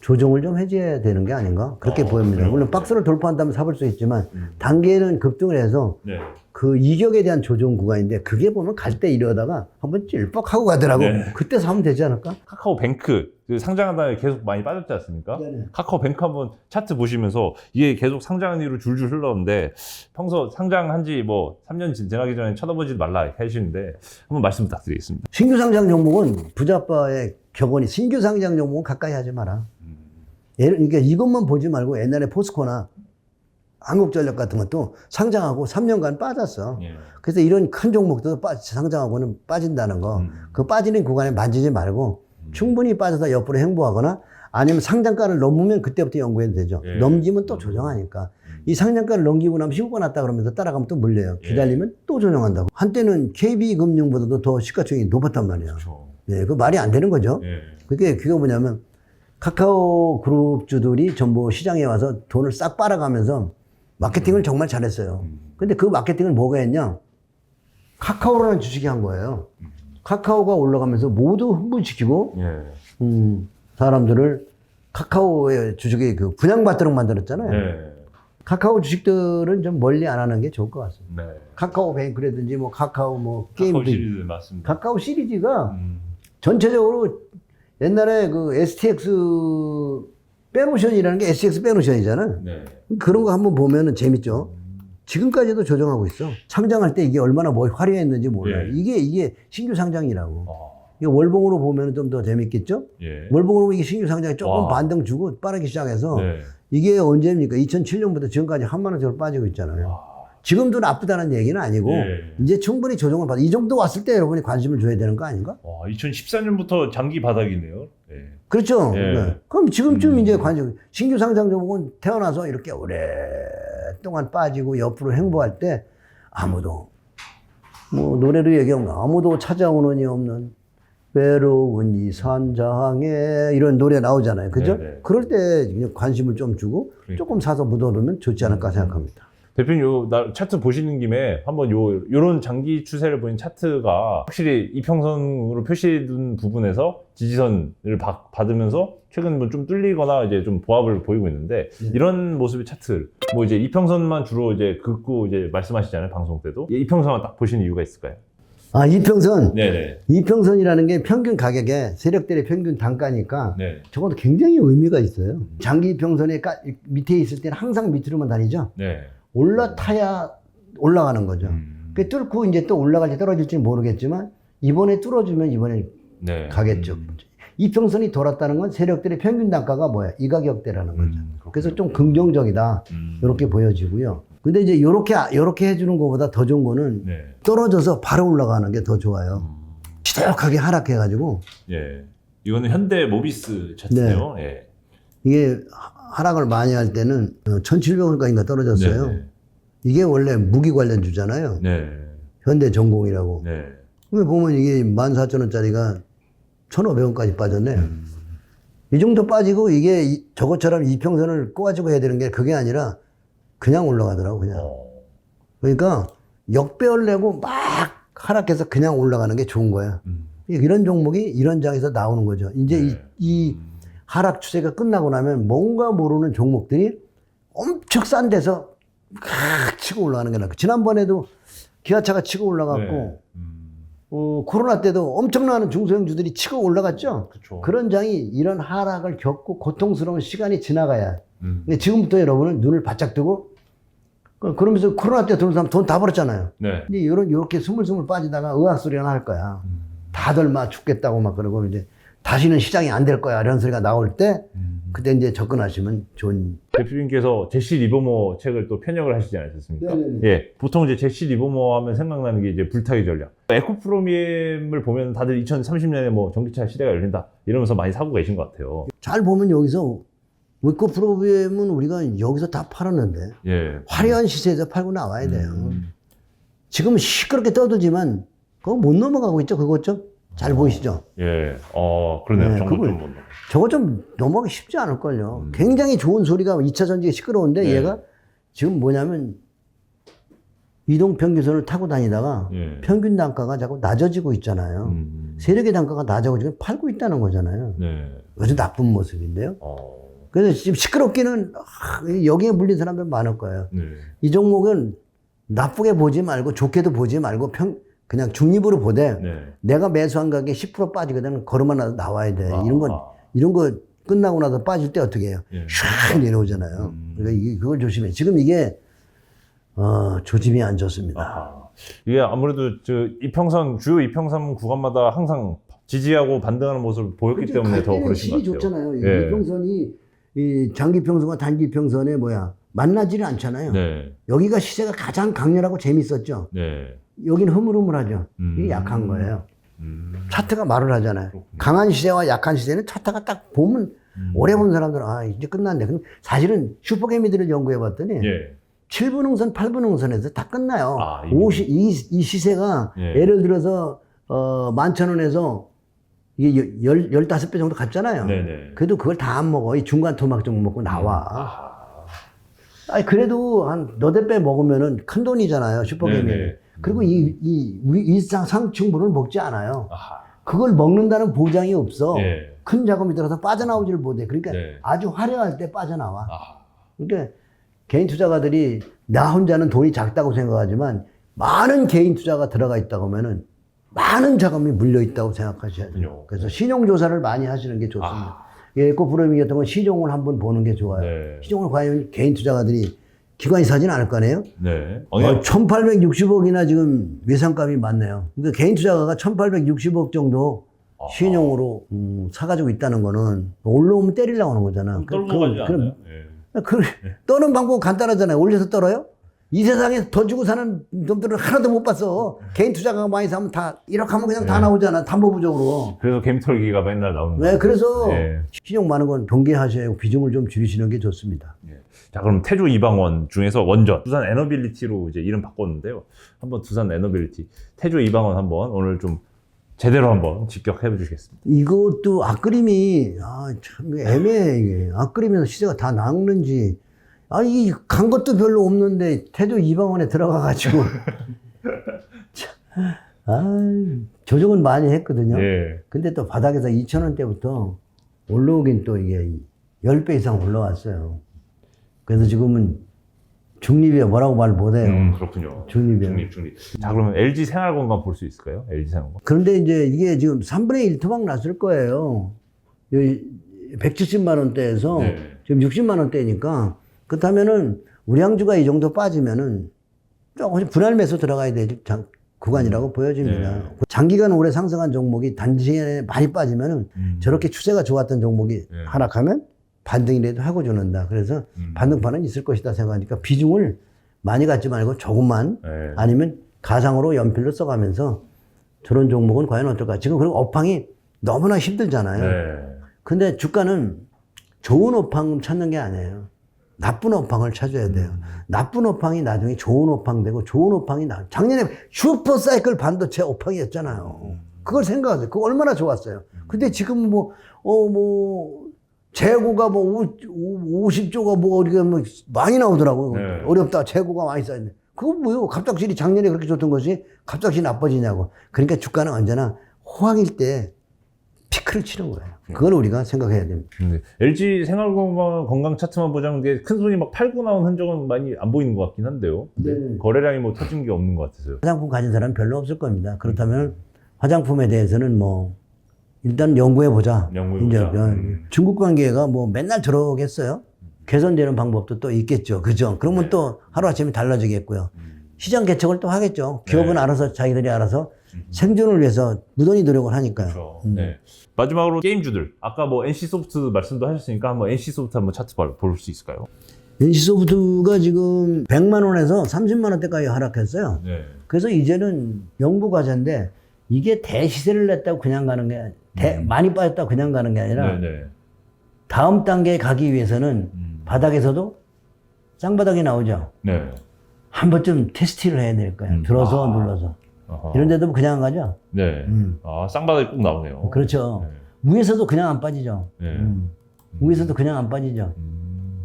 조정을 좀 해줘야 되는 게 아닌가 그렇게 보입니다. 물론 박스를 돌파한다면 사볼 수 있지만 단기에는 급등을 해서 네. 그 이격에 대한 조정 구간인데 그게 보면 갈 때 이러다가 한번 찔뻑하고 가더라고. 네. 그때 사면 되지 않을까? 카카오뱅크 그 상장한 다음에 계속 많이 빠졌지 않습니까? 네네. 카카오뱅크 한번 차트 보시면서 이게 계속 상장한 이후로 줄줄 흘렀는데 평소 상장한 지 뭐 3년 지나기 전에 쳐다보지 말라 하시는데 한번 말씀 부탁드리겠습니다. 신규 상장 종목은 부자빠의 격언이 신규 상장 종목은 가까이 하지 마라. 그러니까 이것만 보지 말고 옛날에 포스코나 한국전력 같은 것도 상장하고 3년간 빠졌어. 예. 그래서 이런 큰 종목도 상장하고는 빠진다는 거. 그 빠지는 구간에 만지지 말고 충분히 빠져서 옆으로 행보하거나 아니면 상장가를 넘으면 그때부터 연구해도 되죠. 예. 넘기면 또 조정하니까. 이 상장가를 넘기고 나면 15가 났다 그러면서 따라가면 또 물려요. 기다리면 또 조정한다고. 한때는 KB금융보다도 더 시가총액이 높았단 말이야. 그렇죠. 예, 그 말이 안 되는 거죠. 예. 그게 뭐냐면 카카오 그룹주들이 전부 시장에 와서 돈을 싹 빨아가면서 마케팅을 정말 잘했어요. 근데 그 마케팅을 뭐가 했냐? 카카오라는 주식이 한 거예요. 카카오가 올라가면서 모두 흥분시키고, 예. 사람들을 카카오의 주식에 그 분양받도록 만들었잖아요. 예. 카카오 주식들은 좀 멀리 안 하는 게 좋을 것 같습니다. 네. 카카오 뱅크라든지 뭐 카카오 뭐 카카오 게임들. 시리즈 맞습니다. 카카오 시리즈가 전체적으로 옛날에 그 STX 빼노션이라는 게 STX 빼노션이잖아요. 네. 그런 거 한번 보면은 재밌죠. 지금까지도 조정하고 있어. 상장할 때 이게 얼마나 뭐 화려했는지 몰라요. 예. 이게 신규 상장이라고. 아, 이게 월봉으로 보면은 좀 더 재밌겠죠? 예. 월봉으로 보면 이게 신규 상장이 조금 와. 반등 주고 빠르게 시작해서 네. 이게 언제입니까? 2007년부터 지금까지 1만 원씩으로 빠지고 있잖아요. 와. 지금도 나쁘다는 얘기는 아니고 예. 이제 충분히 조정을 받아. 이 정도 왔을 때 여러분이 관심을 줘야 되는 거 아닌가? 와, 2014년부터 장기 바닥이네요. 예. 그렇죠. 예. 네. 그럼 지금쯤 이제 관심, 신규 상장 종목은 태어나서 이렇게 오랫동안 빠지고 옆으로 행보할 때 아무도, 뭐 노래로 얘기하면 아무도 찾아오는이 없는 외로운 이 산장에 이런 노래 나오잖아요. 그죠? 네네. 그럴 때 그냥 관심을 좀 주고 그러니까. 조금 사서 묻어두면 좋지 않을까 생각합니다. 대표님, 차트 보시는 김에 한번 요런 장기 추세를 보인 차트가 확실히 이평선으로 표시해둔 부분에서 지지선을 받으면서 최근 뭐 좀 뚫리거나 이제 좀 보합을 보이고 있는데 이런 모습의 차트, 뭐 이제 이평선만 주로 이제 긋고 이제 말씀하시잖아요, 방송 때도. 이평선만 딱 보시는 이유가 있을까요? 아, 이평선. 네네. 이평선이라는 게 평균 가격에 세력들의 평균 단가니까 네. 저것도 굉장히 의미가 있어요. 장기 이평선의 밑에 있을 때는 항상 밑으로만 다니죠. 네. 올라타야 올라가는 거죠. 그 뚫고 이제 또 올라갈지 떨어질지 모르겠지만 이번에 뚫어주면 이번에 네. 가겠죠. 이평선이 돌았다는 건 세력들의 평균 단가가 뭐야? 이 가격대라는 거죠. 그래서 좀 긍정적이다. 이렇게 보여지고요. 근데 이제 요렇게 해주는 것보다 더 좋은 거는 네. 떨어져서 바로 올라가는 게 더 좋아요. 지독하게 하락해가지고 예. 이거는 현대 모비스 차트네요. 예. 이게 하락을 많이 할 때는 1,700원까지인가 떨어졌어요. 네. 이게 원래 무기 관련주잖아요. 네. 현대전공이라고. 네. 근데 보면 이게 14,000원짜리가 1,500원까지 빠졌네. 이 정도 빠지고 이게 저것처럼 이평선을 꼬아지고 해야 되는 게 그게 아니라 그냥 올라가더라고, 그냥. 그러니까 역배열 내고 막 하락해서 그냥 올라가는 게 좋은 거야. 이런 종목이 이런 장에서 나오는 거죠. 이제 네. 이 하락 추세가 끝나고 나면 뭔가 모르는 종목들이 엄청 싼 데서 막 치고 올라가는 게 나고. 지난번에도 기아차가 치고 올라갔고, 네. 코로나 때도 엄청나는 중소형주들이 치고 올라갔죠. 그렇죠. 그런 장이 이런 하락을 겪고 고통스러운 시간이 지나가야. 근데 지금부터 여러분은 눈을 바짝 뜨고, 그러면서 코로나 때 들어온 사람 돈 다 벌었잖아요. 네. 근데 이렇게 스물스물 빠지다가 의학 소리가 날 거야. 다들 막 죽겠다고 막 그러고 이제 다시는 시장이 안 될 거야. 이런 소리가 나올 때, 그때 이제 접근하시면 좋은. 대표님께서 제시 리버머 책을 또 편역을 하시지 않으셨습니까? 네네네. 예. 보통 이제 제시 리버머 하면 생각나는 게 이제 불타기 전략. 에코프로미엠을 보면 다들 2030년에 뭐 전기차 시대가 열린다. 이러면서 많이 사고 계신 것 같아요. 잘 보면 여기서 위코 프로비엠은 우리가 여기서 다 팔았는데 예. 화려한 시세에서 팔고 나와야 돼요. 지금 시끄럽게 떠들지만 그거 못 넘어가고 있죠. 그거 좀 잘 보이시죠? 예. 그러네요. 네, 정보 그걸- 좀 못. 저거 좀 넘어가기 쉽지 않을걸요. 굉장히 좋은 소리가 2차 전지가 시끄러운데 네. 얘가 지금 뭐냐면 이동 평균선을 타고 다니다가 예. 평균 단가가 자꾸 낮아지고 있잖아요. 세력의 단가가 낮아지고 팔고 있다는 거잖아요. 네. 아주 나쁜 모습인데요. 그래서 지금 시끄럽기는 여기에 물린 사람들 많을 거예요. 네. 이 종목은 나쁘게 보지 말고 좋게도 보지 말고 그냥 중립으로 보되 네. 내가 매수한 가격에 10% 빠지거든 걸음만 나도 나와야 돼. 아. 이런 거 끝나고 나서 빠질 때 어떻게 해요? 예. 샥 내려오잖아요. 그러니까 그걸 조심해. 지금 이게 조짐이 안 좋습니다. 아하. 이게 아무래도 주요 이평선 구간마다 항상 지지하고 반등하는 모습을 보였기 때문에 더 그러신 것 실이 같아요. 좋잖아요. 예. 이평선이 이 장기평선과 단기평선에 만나지를 않잖아요. 네. 여기가 시세가 가장 강렬하고 재밌었죠. 네. 여기는 흐물흐물하죠. 이게 약한 거예요. 차트가 말을 하잖아요. 그렇군요. 강한 시세와 약한 시세는 차트가 딱 보면 오래 본 사람들은 이제 끝났네. 그럼 사실은 슈퍼개미들을 연구해 봤더니 예. 7분응선, 8분응선에서 다 끝나요. 아, 이미. 이 시세가 예. 예를 들어서 11,000원에서 이게 15배 정도 갔잖아요. 네네. 그래도 그걸 다 안 먹어. 이 중간 토막 정도 먹고 나와. 아하. 아니, 그래도 한 너댓 배 먹으면은 큰 돈이잖아요. 슈퍼개미. 네네. 그리고 이 상층분을 먹지 않아요. 아하. 그걸 먹는다는 보장이 없어. 예. 큰 자금이 들어서 빠져나오지를 못해. 그러니까 네. 아주 화려할 때 빠져나와. 아하. 그러니까 개인 투자가들이 나 혼자는 돈이 작다고 생각하지만 많은 개인 투자가 들어가 있다고 하면은 많은 자금이 물려 있다고 생각하셔야 돼요. 그렇군요. 그래서 신용조사를 많이 하시는 게 좋습니다. 아. 에코프로미 같은 건 시종을 한번 보는 게 좋아요. 네. 시종을 과연 개인 투자가들이 기관이 사진 않을 거 아니에요? 네. 1860억이나 지금 외상값이 많네요. 그러니까 개인 투자가가 1860억 정도 아하. 신용으로 사가지고 있다는 거는 올라오면 때리려고 하는 거잖아. 떨고 가지 않아요? 예. 떠는 방법 간단하잖아요. 올려서 떨어요? 이 세상에 더 주고 사는 놈들은 하나도 못 봤어. 개인 투자가 많이 사면 다 이렇게 하면 그냥 다 나오잖아. 담보부적으로. 그래서 개미털기가 맨날 나오는 네, 거예요. 그래서 예. 신용 많은 건 경계하셔야 하고 비중을 좀 줄이시는 게 좋습니다. 자, 그럼 태조 이방원 중에서 원전, 두산 에너빌리티로 이제 이름 바꿨는데요. 한번 두산 에너빌리티, 태조 이방원 한번 오늘 좀 제대로 한번 직격해 주시겠습니다. 이것도 앞그림이 참 애매해 이게. 앞그림에서 시세가 다 낚는지 이 간 것도 별로 없는데 태조 이방원에 들어가가지고 조정은 많이 했거든요. 예. 근데 또 바닥에서 2,000원대부터 올라오긴 또 이게 10배 이상 올라왔어요. 그래서 지금은 중립이야 뭐라고 말 못해요. 그렇군요. 중립이야. 중립. 자, 그러면 LG 생활건강 볼 수 있을까요? LG 생활건강. 그런데 이제 이게 지금 3분의 1 토막 났을 거예요. 170만 원대에서 네. 지금 60만 원대니까 그렇다면은 우량주가 이 정도 빠지면은 조금씩 분할 매수 들어가야 될 구간이라고 보여집니다. 네. 장기간 오래 상승한 종목이 단시간에 많이 빠지면은 저렇게 추세가 좋았던 종목이 네. 하락하면 반등이라도 하고 주는다. 그래서 반등판은 있을 것이다 생각하니까 비중을 많이 갖지 말고 조금만 네. 아니면 가상으로 연필로 써가면서 저런 종목은 과연 어떨까. 지금 그리고 업황이 너무나 힘들잖아요. 네. 근데 주가는 좋은 업황 찾는 게 아니에요. 나쁜 업황을 찾아야 돼요. 나쁜 업황이 나중에 좋은 업황 되고 좋은 업황이 작년에 슈퍼사이클 반도체 업황이었잖아요. 그걸 생각하세요. 그거 얼마나 좋았어요. 근데 지금 재고가 50조가 우리가 많이 나오더라고요. 네. 어렵다. 재고가 많이 쌓였네. 그거 뭐요? 갑작스레 작년에 그렇게 좋던 것이 갑자기 나빠지냐고. 그러니까 주가는 언제나 호황일 때 피크를 치는 거예요. 그걸 우리가 생각해야 됩니다. LG 생활건강 차트만 보자면 큰 손이 막 팔고 나온 흔적은 많이 안 보이는 것 같긴 한데요. 네. 거래량이 뭐 터진 게 없는 것 같아서요. 화장품 가진 사람은 별로 없을 겁니다. 그렇다면 화장품에 대해서는 일단 연구해보자. 연구해보자. 이제 중국 관계가 맨날 저러겠어요? 개선되는 방법도 또 있겠죠. 그죠? 그러면 네. 또 하루아침에 달라지겠고요. 시장 개척을 또 하겠죠. 기업은 네. 알아서 자기들이 알아서 생존을 위해서 무던히 노력을 하니까요. 그렇죠. 네. 마지막으로 게임주들. 아까 NC소프트 말씀도 하셨으니까 한번 NC소프트 한번 차트 볼 수 있을까요? NC소프트가 지금 100만 원에서 30만 원대까지 하락했어요. 네. 그래서 이제는 영구 과제인데 이게 대시세를 냈다고 그냥 가는 게 많이 빠졌다고 그냥 가는 게 아니라 네. 다음 단계에 가기 위해서는 바닥에서도 쌍바닥이 나오죠. 네. 한 번쯤 테스트를 해야 될 거예요. 들어서 눌러서. 아하. 이런 데도 그냥 안 가죠. 네. 쌍바닥이 꼭 나오네요. 그렇죠. 네. 위에서도 그냥 안 빠지죠. 네. 위에서도 그냥 안 빠지죠.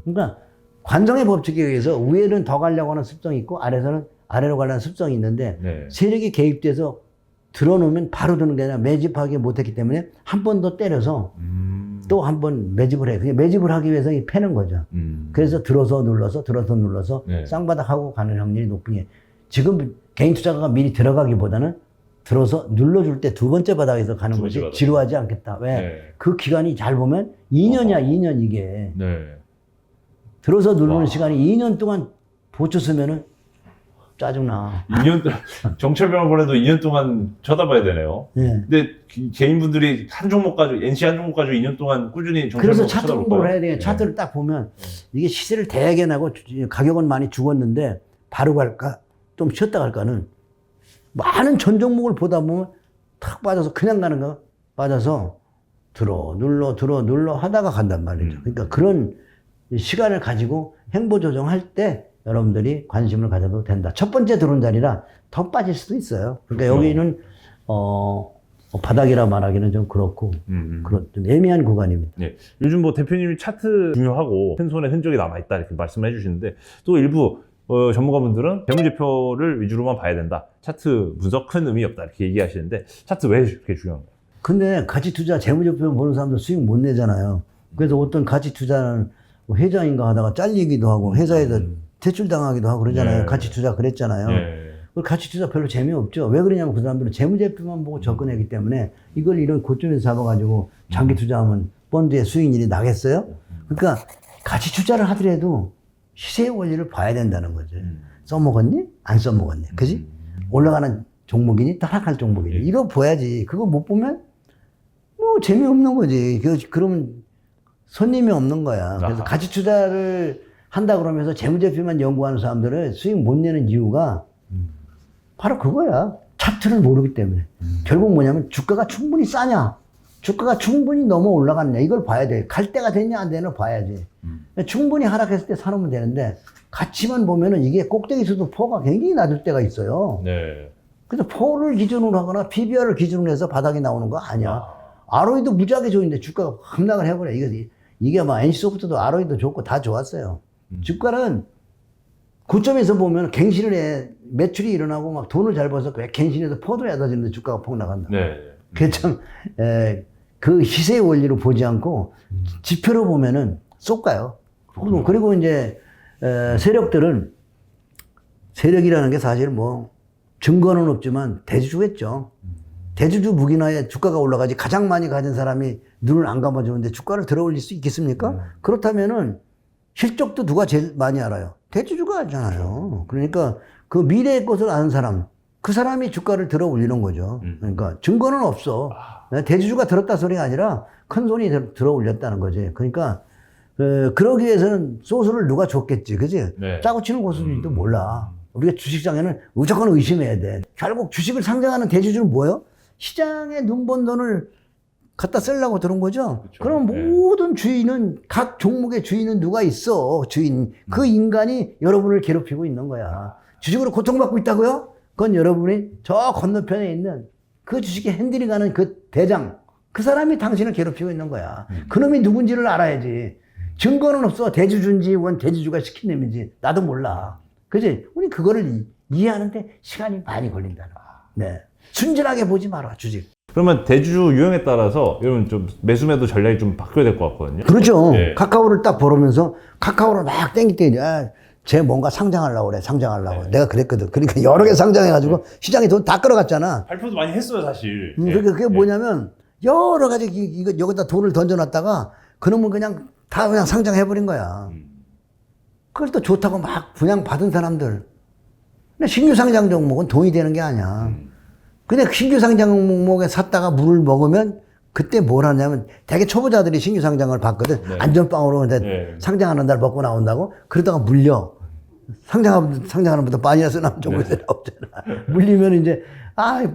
그러니까 관성의 법칙에 의해서 위에는 더 가려고 하는 습성이 있고 아래에서는 아래로 가려는 습성이 있는데 네. 세력이 개입돼서 들어놓으면 바로 드는 게 아니라 매집하기 못했기 때문에 한 번 더 때려서 또 한 번 매집을 해요. 그냥 매집을 하기 위해서 패는 거죠. 그래서 들어서 눌러서 네. 쌍바닥하고 가는 확률이 높은 게 지금 개인 투자가 미리 들어가기보다는 들어서 눌러줄 때 두 번째 바닥에서 가는 것이 지루하지 않겠다. 왜? 네. 그 기간이 잘 보면 2년이야, 2년 이게. 네. 들어서 누르는 와. 시간이 2년 동안 보초 쓰면은 짜증나. 2년 동안 정철병원 보내도 2년 동안 쳐다봐야 되네요. 예. 근데 개인분들이 한 종목 가지고 NC 한 종목 가지고 2년 동안 꾸준히 정철병원 그래서 차트 쳐다볼까요? 공부를 해야 돼요. 네. 차트를 딱 보면 이게 시세를 대게 나고 가격은 많이 죽었는데 바로 갈까? 좀 쉬었다 갈까는 많은 전 종목을 보다 보면 탁 빠져서 그냥 가는 거 빠져서 눌러 하다가 간단 말이죠. 그러니까 그런 시간을 가지고 행보 조정할 때 여러분들이 관심을 가져도 된다. 첫 번째 들어온 자리라 더 빠질 수도 있어요. 그러니까 여기는 바닥이라 말하기는 좀 그렇고 그런 좀 애매한 구간입니다. 예. 요즘 뭐 대표님이 차트 중요하고 큰 손에 흔적이 남아있다 이렇게 말씀을 해주시는데 또 일부 전문가분들은 재무제표를 위주로만 봐야 된다. 차트 분석 큰 의미 없다 이렇게 얘기하시는데 차트 왜 그렇게 중요한가요? 근데 가치 투자 재무제표 보는 사람들 수익 못 내잖아요. 그래서 어떤 가치 투자는 뭐 회장인가 하다가 잘리기도 하고 회사에서 퇴출당하기도 하고 그러잖아요. 네. 가치 투자 그랬잖아요. 예. 그 가치 투자 별로 재미없죠. 왜 그러냐면 그 사람들은 재무제표만 보고 접근하기 때문에 이걸 이런 고점에서 잡아가지고 장기 투자하면 펀드의 수익률이 나겠어요? 그러니까 가치 투자를 하더라도 시세의 원리를 봐야 된다는 거죠. 써먹었니? 안 써먹었니? 그지? 올라가는 종목이니? 하락할 종목이니? 이거 봐야지. 그거 못 보면 뭐 재미없는 거지. 그러면 손님이 없는 거야. 그래서 가치 투자를 한다 그러면서 재무제표만 연구하는 사람들은 수익 못 내는 이유가 바로 그거야. 차트를 모르기 때문에. 결국 뭐냐면 주가가 충분히 싸냐? 주가가 충분히 넘어 올라갔냐? 이걸 봐야 돼. 갈 때가 됐냐 안 되냐 봐야지. 충분히 하락했을 때 사놓으면 되는데 가치만 보면은 이게 꼭대기에서도 포가 굉장히 낮을 때가 있어요. 네. 그래서 포를 기준으로 하거나 PBR을 기준으로 해서 바닥이 나오는 거 아니야. ROE도 무지하게 좋은데 주가가 급락을 해버려. 이게 막 NC소프트도 ROE도 좋고 다 좋았어요. 주가는 고점에서 보면 갱신을 해. 매출이 일어나고 막 돈을 잘 벌어서 갱신해서 포도 얕아지는데 주가가 폭 나간다. 네. 그게 참, 그 시세의 원리로 보지 않고 지표로 보면은 쏙 가요. 그리고 이제, 세력들은 세력이라는 게 사실 뭐 증거는 없지만 대주주겠죠. 대주주 무기나에 주가가 올라가지 가장 많이 가진 사람이 눈을 안 감아주는데 주가를 들어 올릴 수 있겠습니까? 그렇다면은 실적도 누가 제일 많이 알아요? 대주주가 알잖아요. 그러니까 그 미래의 것을 아는 사람, 그 사람이 주가를 들어 올리는 거죠. 그러니까 증거는 없어. 대주주가 들었다 소리가 아니라 큰 손이 들어 올렸다는 거지. 그러니까 그러기 위해서는 소스를 누가 줬겠지, 그지? 네. 짜고 치는 고수들도 몰라. 우리가 주식장에는 무조건 의심해야 돼. 결국 주식을 상장하는 대주주는 뭐예요? 시장에 눈 본 돈을 갖다 쓰려고 들은 거죠. 그쵸. 그럼 네. 모든 주인은, 각 종목의 주인은 누가 있어? 주인. 그 인간이 여러분을 괴롭히고 있는 거야. 주식으로 고통받고 있다고요? 그건 여러분이 저 건너편에 있는 그 주식에 핸들링하는 그 대장, 그 사람이 당신을 괴롭히고 있는 거야. 그놈이 누군지를 알아야지. 증거는 없어. 대주주인지 원 대주주가 시킨 놈인지 나도 몰라. 그지? 우리 그거를 이해하는데 시간이 많이 걸린다는 거야. 네. 순진하게 보지 마라, 주식. 그러면 대주주 유형에 따라서 여러분 좀 매수매도 전략이 좀 바뀌어야 될 것 같거든요. 그렇죠. 네. 카카오를 딱 보면서 카카오를 막 땡기더니 쟤 뭔가 상장하려고 그래. 상장하려고. 네. 내가 그랬거든. 그러니까 여러 개 상장해가지고 시장에 돈 다 끌어갔잖아. 발표도 많이 했어요, 사실. 그러니까 그게 뭐냐면 여러 가지 이거 여기다 돈을 던져놨다가 그놈은 그냥 다 그냥 상장해버린 거야. 그걸 또 좋다고 막 분양받은 사람들. 근데 신규 상장 종목은 돈이 되는 게 아니야. 근데 신규 상장 종목에 샀다가 물을 먹으면 그때 뭘 하냐면 되게 초보자들이 신규 상장을 받거든. 네. 안전빵으로 네. 상장하는 날 먹고 나온다고. 그러다가 물려. 상장하는 것보다 마이너스 나온 종목이 나오잖아. 물리면 이제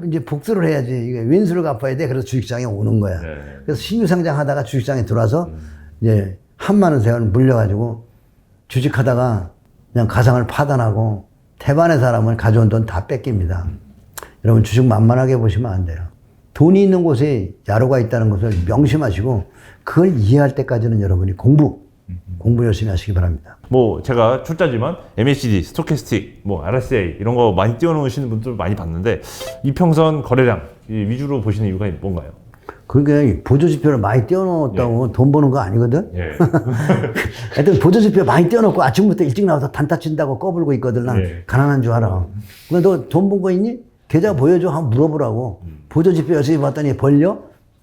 이제 복수를 해야지. 이게 왼수를 갚아야 돼. 그래서 주식시장에 오는 거야. 네. 그래서 신규 상장하다가 주식시장에 들어와서 이제 한 많은 세월 물려가지고 주식하다가 그냥 가상을 파산하고 태반의 사람을 가져온 돈 다 뺏깁니다. 여러분 주식 만만하게 보시면 안 돼요. 돈이 있는 곳에 야로가 있다는 것을 명심하시고 그걸 이해할 때까지는 여러분이 공부 열심히 하시기 바랍니다. 뭐 제가 출자지만 MACD, 스토캐스틱, 뭐 RSI 이런 거 많이 띄워놓으시는 분들 많이 봤는데 이평선 거래량 위주로 보시는 이유가 뭔가요? 그러니까 보조지표를 많이 띄워놓았다고 돈 버는 거 아니거든? 예. 하여튼 보조지표 많이 띄워놓고 아침부터 일찍 나와서 단타 친다고 꺼불고 있거든. 난 가난한 줄 알아. 근데 너 돈 번 거 있니? 계좌 보여줘. 한번 물어보라고. 보조지표 열심히 봤더니 벌려?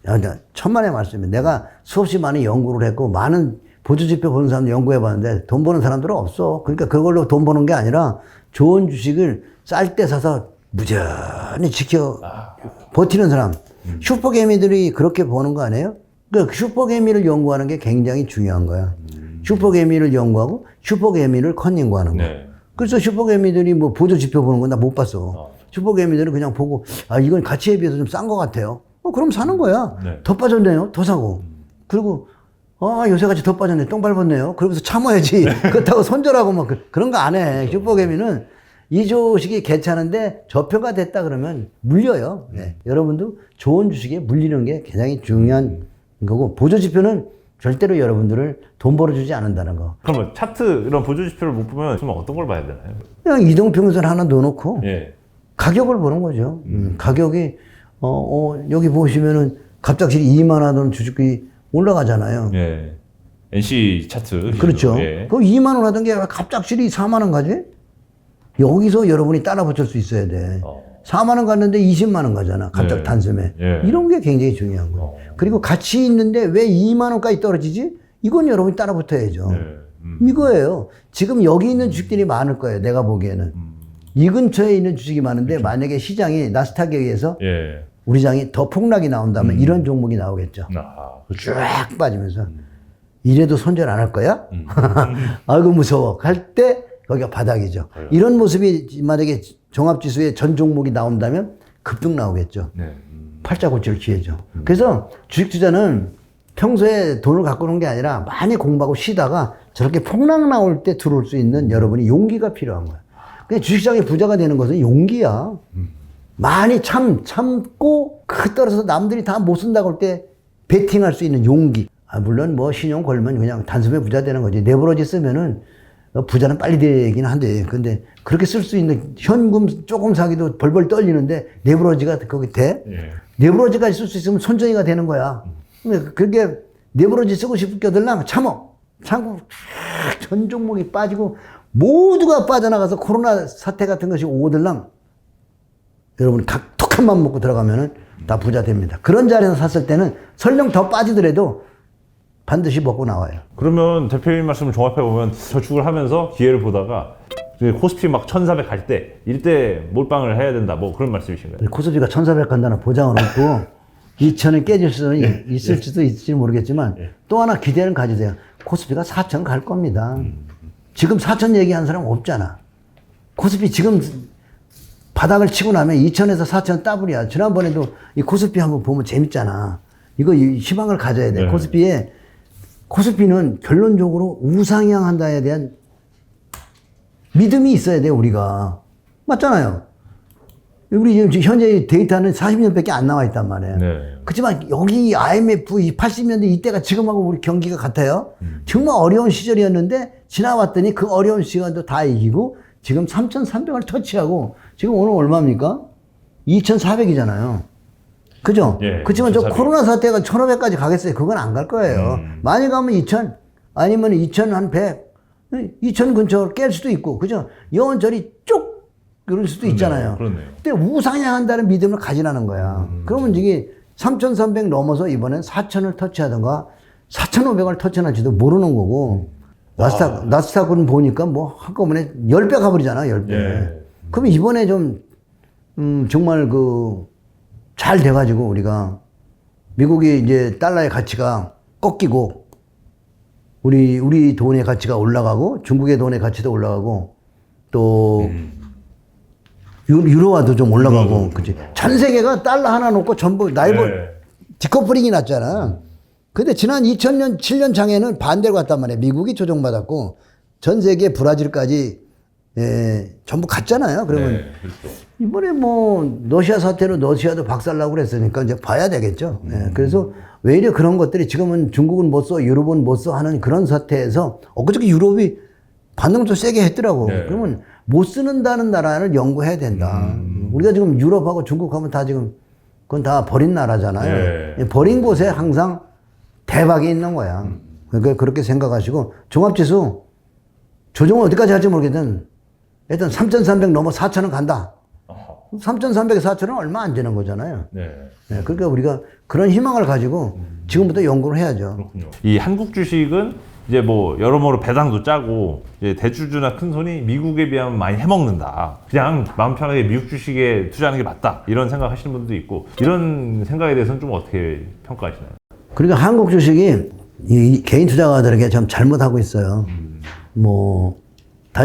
야, 천만의 말씀이야. 내가 수없이 많은 연구를 했고 많은 보조지표 보는 사람들 연구해봤는데 돈 버는 사람들은 없어. 그러니까 그걸로 돈 버는 게 아니라 좋은 주식을 쌀 때 사서 무전히 지켜 버티는 사람. 슈퍼개미들이 그렇게 버는 거 아니에요? 그러니까 슈퍼개미를 연구하는 게 굉장히 중요한 거야. 슈퍼개미를 연구하고 슈퍼개미를 컨닝하는 거. 네. 그래서 슈퍼개미들이 뭐 보조지표 보는 건 나 못 봤어. 슈퍼개미들은 그냥 보고 아 이건 가치에 비해서 좀 싼 것 같아요. 그럼 사는 거야. 네. 더 빠졌네요. 더 사고. 그리고 요새같이 더 빠졌네. 똥 밟았네요. 그러면서 참아야지. 그렇다고 손절하고 막 그런 거 안 해. 슈퍼개미는 이 주식이 괜찮은데 저표가 됐다 그러면 물려요. 네. 여러분도 좋은 주식에 물리는 게 굉장히 중요한 거고 보조지표는 절대로 여러분들을 돈 벌어주지 않는다는 거. 그러면 차트 이런 보조지표를 못 보면 좀 어떤 걸 봐야 되나요? 그냥 이동평선 하나 넣어놓고 예. 가격을 보는 거죠. 가격이 여기 보시면은 갑작스레 2만 원 하던 주식이 올라가잖아요. 예. NC 차트. 그렇죠. 예. 그 2만 원 하던 게 갑작스레 4만 원 가지? 여기서 여러분이 따라 붙을 수 있어야 돼. 4만 원 갔는데 20만 원 가잖아. 갑자기 예. 단숨에. 예. 이런 게 굉장히 중요한 거예요. 그리고 같이 있는데 왜 2만 원까지 떨어지지? 이건 여러분이 따라 붙어야죠. 예. 이거예요. 지금 여기 있는 주식들이 많을 거예요. 내가 보기에는. 이 근처에 있는 주식이 많은데 만약에 시장이 나스닥에 의해서 예. 우리 장이 더 폭락이 나온다면 이런 종목이 나오겠죠. 그렇죠. 쫙 빠지면서 이래도 손절 안 할 거야? 아이고 무서워. 할 때 거기가 바닥이죠. 이런 모습이 만약에 종합지수의 전 종목이 나온다면 급등 나오겠죠. 네. 팔자 고칠 기회죠. 그래서 주식 투자는 평소에 돈을 갖고 오는 게 아니라 많이 공부하고 쉬다가 저렇게 폭락 나올 때 들어올 수 있는 여러분이 용기가 필요한 거야. 그냥 주식시장에 부자가 되는 것은 용기야. 많이 참고 떨어져서 남들이 다 못 쓴다고 할 때 베팅할 수 있는 용기. 물론 뭐 신용 걸면 그냥 단숨에 부자 되는 거지. 레버러지 쓰면은 부자는 빨리 되긴 한데 근데 그렇게 쓸 수 있는 현금 조금 사기도 벌벌 떨리는데 레버러지가 거기 돼? 예. 레버러지까지 쓸 수 있으면 손정이가 되는 거야. 그렇게 레버러지 쓰고 싶을 겨들랑 참고 전 종목이 빠지고 모두가 빠져나가서 코로나 사태 같은 것이 오들랑 여러분이 톡 한 맘 먹고 들어가면은 다 부자 됩니다. 그런 자리에서 샀을 때는 설령 더 빠지더라도 반드시 먹고 나와요. 그러면 대표님 말씀을 종합해보면 저축을 하면서 기회를 보다가 코스피 막 1400 갈 때 이때 몰빵을 해야 된다 뭐 그런 말씀이신가요? 코스피가 1400 간다는 보장은 없고 2000은 깨질 수는 있을지도 있을지 모르겠지만 또 하나 기대는 가지세요. 코스피가 4000 갈 겁니다. 지금 4000 얘기하는 사람 없잖아. 코스피 지금 바닥을 치고 나면 2000에서 4000 더블이야. 지난번에도 이 코스피 한번 보면 재밌잖아. 이거 희망을 가져야 돼. 네. 코스피는 결론적으로 우상향한다에 대한 믿음이 있어야 돼, 우리가. 맞잖아요. 우리 지금 현재 데이터는 40년밖에 안 나와 있단 말이에요. 네. 그렇지만 여기 IMF 80년대 이때가 지금하고 우리 경기가 같아요. 정말 어려운 시절이었는데 지나왔더니 그 어려운 시간도 다 이기고 지금 3,300을 터치하고 지금 오늘 얼마입니까? 2,400이잖아요. 그죠? 예, 그렇지만 저 2,400. 코로나 사태가 1,500까지 가겠어요? 그건 안 갈 거예요. 많이 가면 2,000 아니면 2,100 2,000 근처를 깰 수도 있고 그죠? 영원절이 쭉 이럴 수도 있잖아요. 그렇네요. 근데 우상향한다는 믿음을 가지라는 거야. 그러면 이게 3,300 넘어서 이번엔 4,000을 터치하던가 4,500을 터치할지도 모르는 거고 나스닥은 보니까 뭐 한꺼번에 10배 가버리잖아. 10배. 예. 그럼 이번에 좀 정말 잘 돼가지고 우리가 미국이 이제 달러의 가치가 꺾이고 우리 돈의 가치가 올라가고 중국의 돈의 가치도 올라가고 또 유로화도 좀 올라가고 그치. 전 세계가 달러 하나 놓고 전부 나이버 디커플링이 났잖아. 근데 지난 2000년 7년 장에는 반대로 갔단 말이야. 미국이 조정받았고 전 세계 브라질까지 전부 갔잖아요. 그러면 그렇죠. 이번에 뭐 러시아 사태로 러시아도 박살나고 그랬으니까 이제 봐야 되겠죠. 그래서 외려 그런 것들이 지금은 중국은 못 써, 유럽은 못 써 하는 그런 사태에서 엊그저께 유럽이 반응 좀 세게 했더라고. 그러면 못 쓰는다는 나라를 연구해야 된다. 우리가 지금 유럽하고 중국하면 다 지금 그건 다 버린 나라잖아요. 네. 버린 곳에 항상 대박이 있는 거야. 그러니까 그렇게 생각하시고 종합지수 조정을 어디까지 할지 모르겠든 일단 3,300 넘어 4,000원 간다. 3,300에 4,000원 얼마 안 되는 거잖아요. 네. 네, 그러니까 우리가 그런 희망을 가지고 지금부터 연구를 해야죠. 그렇군요. 이 한국 주식은 이제 뭐 여러모로 배당도 짜고 이제 대주주나 큰 손이 미국에 비하면 많이 해먹는다. 그냥 마음 편하게 미국 주식에 투자하는 게 맞다. 이런 생각하시는 분들도 있고 이런 생각에 대해서는 좀 어떻게 평가하시나요? 그러니까 한국 주식이 이 개인 투자가들에게 좀 잘못하고 있어요.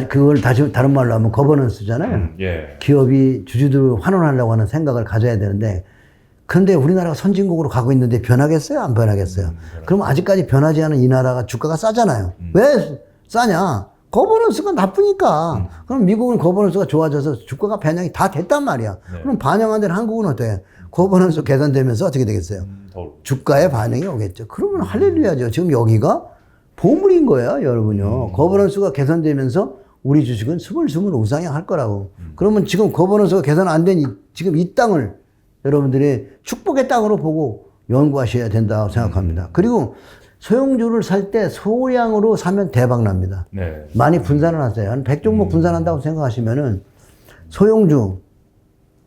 그걸 다시 다른 말로 하면 거버넌스잖아요. 예. 기업이 주주들을 환원하려고 하는 생각을 가져야 되는데, 그런데 우리나라가 선진국으로 가고 있는데 변하겠어요? 안 변하겠어요? 그럼 아직까지 변하지 않은 이 나라가 주가가 싸잖아요. 왜 싸냐? 거버넌스가 나쁘니까. 그럼 미국은 거버넌스가 좋아져서 주가가 반영이 다 됐단 말이야. 그럼 반영한 데는 한국은 어때? 거버넌스 개선되면서 어떻게 되겠어요? 주가에 반영이 오겠죠. 그러면 할렐루야죠. 지금 여기가 보물인 거예요, 여러분요. 거버넌스가 개선되면서 우리 주식은 스물스물 우상향할 거라고. 그러면 지금 거버넌스가 개선 안 된 지금 이 땅을 여러분들이 축복의 땅으로 보고 연구하셔야 된다고 생각합니다. 그리고 소형주를 살 때 소량으로 사면 대박 납니다. 네. 많이 분산을 하세요. 한 100종목 분산한다고 생각하시면은 소형주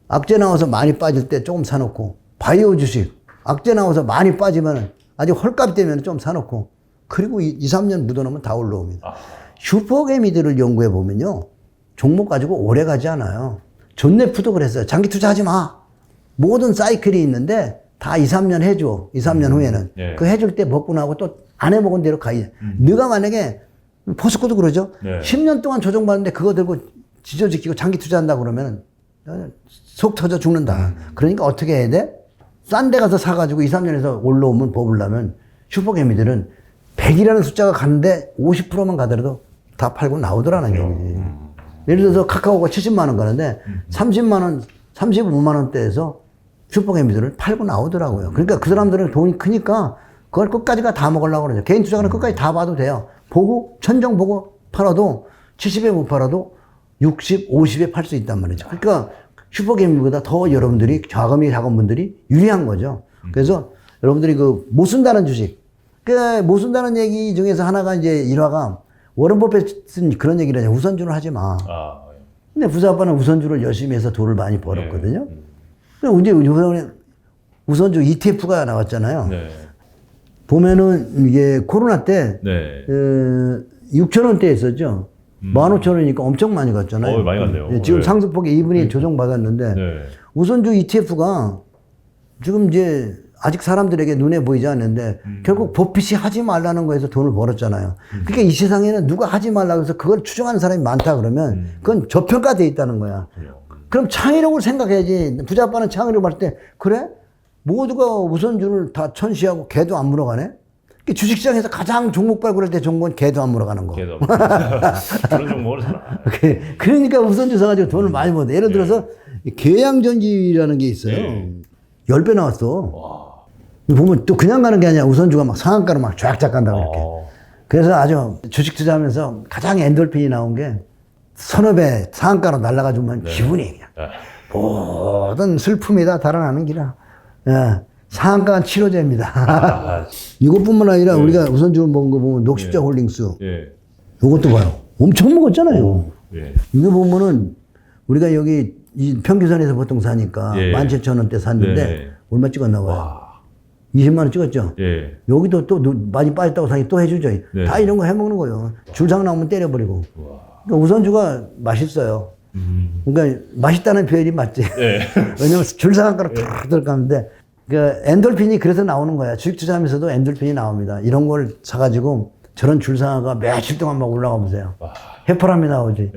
악재 나와서 많이 빠질 때 조금 사놓고, 바이오 주식 악재 나와서 많이 빠지면 아직 헐값 되면 좀 사놓고, 그리고 2, 3년 묻어놓으면 다 올라옵니다. 슈퍼개미들을 연구해 보면요, 종목 가지고 오래 가지 않아요. 존네프도 그랬어요. 장기 투자하지 마. 모든 사이클이 있는데 다 2, 3년 해줘. 2, 3년 후에는. 네. 그 해줄 때 먹고 나고 또 안 해먹은 대로 가. 네가 만약에 포스코도 그러죠. 네. 10년 동안 조정받는데 그거 들고 지저지키고 장기 투자한다 그러면 속 터져 죽는다. 그러니까 어떻게 해야 돼? 싼 데 가서 사가지고 2, 3년에서 올라오면 뽑으려면 슈퍼개미들은 100이라는 숫자가 가는데 50%만 가더라도 다 팔고 나오더라는 얘기지. 예를 들어서 카카오가 70만 원 가는데 30만 원, 35만 원대에서 슈퍼개미들을 팔고 나오더라고요. 그러니까 그 사람들은 돈이 크니까 그걸 끝까지가 다 먹으려고 그러죠. 개인 투자는 끝까지 다 봐도 돼요. 보고, 천정 보고 팔아도 70에 못 팔아도 60, 50에 팔 수 있단 말이죠. 그러니까 슈퍼개미보다 더 여러분들이 자금이 작은 분들이 유리한 거죠. 그래서 여러분들이 그 못 쓴다는 주식, 그 못 쓴다는 얘기 중에서 하나가 이제 일화가 워런 버핏은 그런 얘기를 하죠. 우선주를 하지 마. 근데 부자 아빠는 우선주를 열심히 해서 돈을 많이 벌었거든요. 근데 이제 우선주 ETF가 나왔잖아요. 네. 보면은 이게 코로나 때 네. 6,000원대 했었죠. 15,000원이니까 엄청 많이 갔잖아요. 많이 갔네요. 예, 지금 네. 상승폭이 2분의 조정받았는데 네. 우선주 ETF가 지금 이제 아직 사람들에게 눈에 보이지 않는데 결국 버핏이 하지 말라는 거에서 돈을 벌었잖아요. 그러니까 이 세상에는 누가 하지 말라고 해서 그걸 추종하는 사람이 많다 그러면 그건 저평가되어 있다는 거야. 그럼 창의력을 생각해야지. 부자 아빠는 창의력을 봤을 때 그래? 모두가 우선주를 다 천시하고 개도 안 물어가네? 주식시장에서 가장 종목 발굴할 때 좋은 건 개도 안 물어가는 거. 걔도 그런 종목을 사나. 그러니까 우선주 사가지고 돈을 많이 버는데 예를 들어서 계양전지라는 게 있어요. 10배 나왔어. 보면 또 그냥 가는 게 아니라 우선주가 막 상한가로 막 쫙쫙 간다고 이렇게. 그래서 아주 주식 투자하면서 가장 엔돌핀이 나온 게 서너 배 상한가로 날아가주면 기분이 그냥 모든 슬픔이 다 달아나는 기라. 예, 상한가는 치료제입니다. 이것뿐만 아니라 우리가 우선주 먹은 거 보면 녹십자 홀딩스. 이것도 봐요. 엄청 먹었잖아요. 이거 보면은 우리가 여기 이 평균선에서 보통 사니까 17,000원대 샀는데 얼마 찍었나 봐요. 20만 원 찍었죠. 여기도 또 많이 빠졌다고 사니 또 해주죠. 다 이런 거 해먹는 거예요. 줄상 나오면 때려버리고. 그러니까 우선주가 맛있어요. 그러니까 맛있다는 표현이 맞지. 왜냐면 줄상한가로 탁 들어가는데 그 엔돌핀이 그래서 나오는 거야. 주식 투자하면서도 엔돌핀이 나옵니다. 이런 걸 사가지고 저런 줄상한가 며칠 동안 막 올라가 보세요. 해파람이 나오지.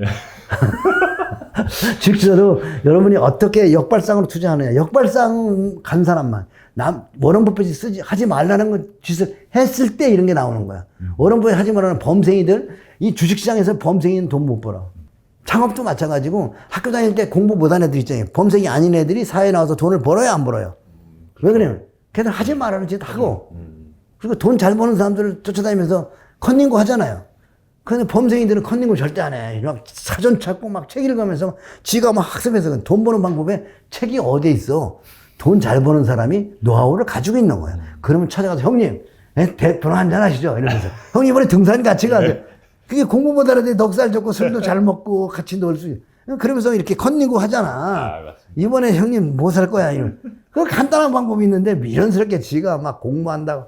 주식 투자도 여러분이 어떻게 역발상으로 투자하느냐. 역발상 간 사람만. 워런 버핏이 하지 말라는 거 짓을 했을 때 이런 게 나오는 거야. 워런 버핏 하지 말라는 범생이들, 이 주식시장에서 범생이는 돈 못 벌어. 창업도 마찬가지고 학교 다닐 때 공부 못한 애들 있잖아요. 범생이 아닌 애들이 사회에 나와서 돈을 벌어요, 안 벌어요? 왜 그래요? 걔들 하지 말라는 짓 하고. 그리고 돈 잘 버는 사람들을 쫓아다니면서 컨닝고 하잖아요. 근데 범생이들은 컨닝고 절대 안 해. 막 사전 찾고 막 책 읽으면서 지가 막 학습해서 돈 버는 방법에 책이 어디에 있어. 돈 잘 버는 사람이 노하우를 가지고 있는 거야. 그러면 찾아가서 형님, 돈 한잔 하시죠. 이러면서. 형님 이번에 등산 같이 가세요. 그게 공부 못하는데 넉살 좋고 술도 잘 먹고 같이 놀 수 있어. 그러면서 이렇게 컨닝고 하잖아. 이번에 형님 뭐 살 거야? 이런. 그 간단한 방법이 있는데 미련스럽게 지가 막 공부한다고.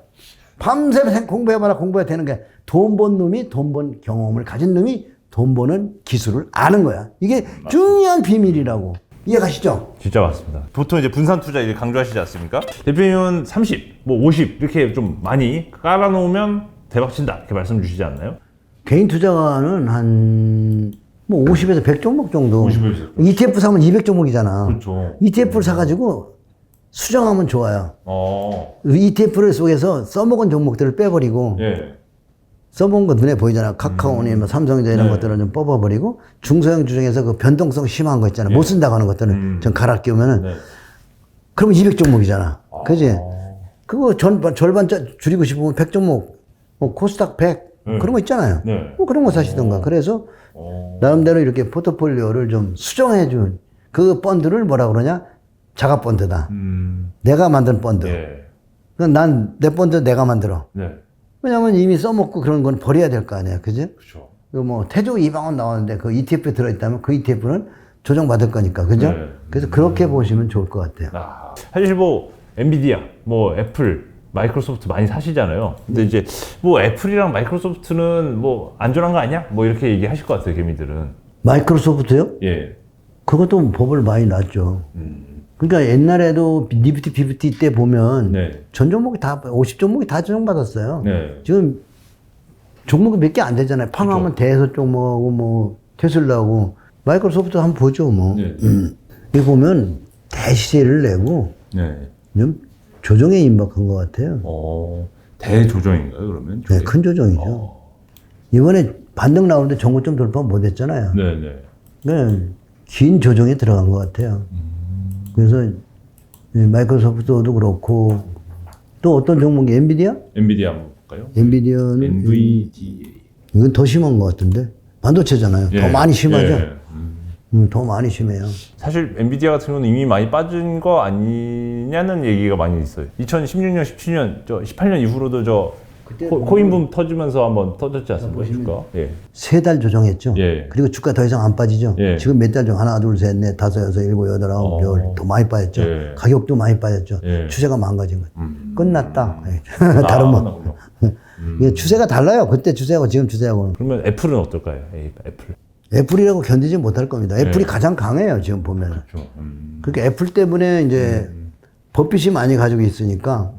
밤새 공부해봐라 공부해야 되는 게 돈 번 놈이 돈 번 경험을 가진 놈이 돈 버는 기술을 아는 거야. 이게 중요한 비밀이라고. 이해가시죠? 진짜 맞습니다. 보통 이제 분산 투자 이렇게 강조하시지 않습니까? 대표님은 30, 뭐 50 이렇게 좀 많이 깔아놓으면 대박 친다 이렇게 말씀 주시지 않나요? 개인 투자는 한 뭐 50에서 100 종목 정도. 50에서 100. ETF 사면 200 종목이잖아. 그렇죠. ETF를 사가지고 수정하면 좋아요. ETF를 속에서 써먹은 종목들을 빼버리고 예. 써본 거 눈에 보이잖아. 카카오니, 뭐 삼성전자 이런 것들은 좀 뽑아버리고 중소형 주중에서 그 변동성 심한 거 있잖아. 못 쓴다고 하는 것들은 좀 갈아 끼우면은 그러면 200 종목이잖아. 그지? 그거 절반 줄이고 싶으면 100 종목, 뭐 코스닥 100 그런 거 있잖아요. 뭐 그런 거 사시던가. 그래서 나름대로 이렇게 포트폴리오를 좀 수정해준 그 펀드를 뭐라 그러냐? 자가 펀드다. 내가 만든 펀드. 난 내 펀드 내가 만들어. 왜냐면 이미 써먹고 그런 건 버려야 될 거 아니야. 그지? 그렇죠. 뭐 태조 이방원 나왔는데 그 ETF에 들어있다면 그 ETF는 조정받을 거니까. 그죠? 그래서 그렇게 보시면 좋을 것 같아요. 사실 뭐 엔비디아, 뭐 애플, 마이크로소프트 많이 사시잖아요. 근데 이제 뭐 애플이랑 마이크로소프트는 뭐 안전한 거 아니야? 뭐 이렇게 얘기하실 것 같아요, 개미들은. 마이크로소프트요? 예. 그것도 법을 많이 놨죠. 그러니까 옛날에도 니프티 피프티 때 보면 전 종목이 다 50 종목이 다 조정받았어요. 지금 종목이 몇 개 안 되잖아요. 팡하면 대에서 종목하고 뭐 테슬라하고 마이크로소프트 한번 보죠 뭐. 여기 보면 대시세를 내고 좀 조정에 임박한 것 같아요. 대조정인가요 그러면? 네, 큰 조정이죠. 이번에 반등 나오는데 전고점 돌파 못했잖아요. 그러니까 긴 조정에 들어간 것 같아요. 그래서 마이크로소프트도 그렇고 또 어떤 종목이 엔비디아? 엔비디아 한번 볼까요? 엔비디아는 NVDA. 이건 더 심한 것 같은데 반도체잖아요. 더 많이 심하죠. 더 많이 심해요. 사실 엔비디아 같은 경우는 이미 많이 빠진 거 아니냐는 얘기가 많이 있어요. 2016년, 17년, 18년 이후로도 코인붐 터지면서 한번 터졌지 않습니까? 주가? 세 달 조정했죠. 그리고 주가 더 이상 안 빠지죠. 지금 몇 달 중 하나, 둘, 셋, 넷, 다섯, 여섯, 일곱, 여덟, 아홉, 열 더 많이 빠졌죠. 가격도 많이 빠졌죠. 추세가 망가진 거예요. 끝났다. 다른 뭐. 추세가 달라요. 그때 추세하고 지금 추세하고는. 그러면 애플은 어떨까요? 애플. 애플이라고 견디지 못할 겁니다. 애플이 가장 강해요, 지금 보면. 그렇죠. 그러니까 애플 때문에 이제 버핏이 많이 가지고 있으니까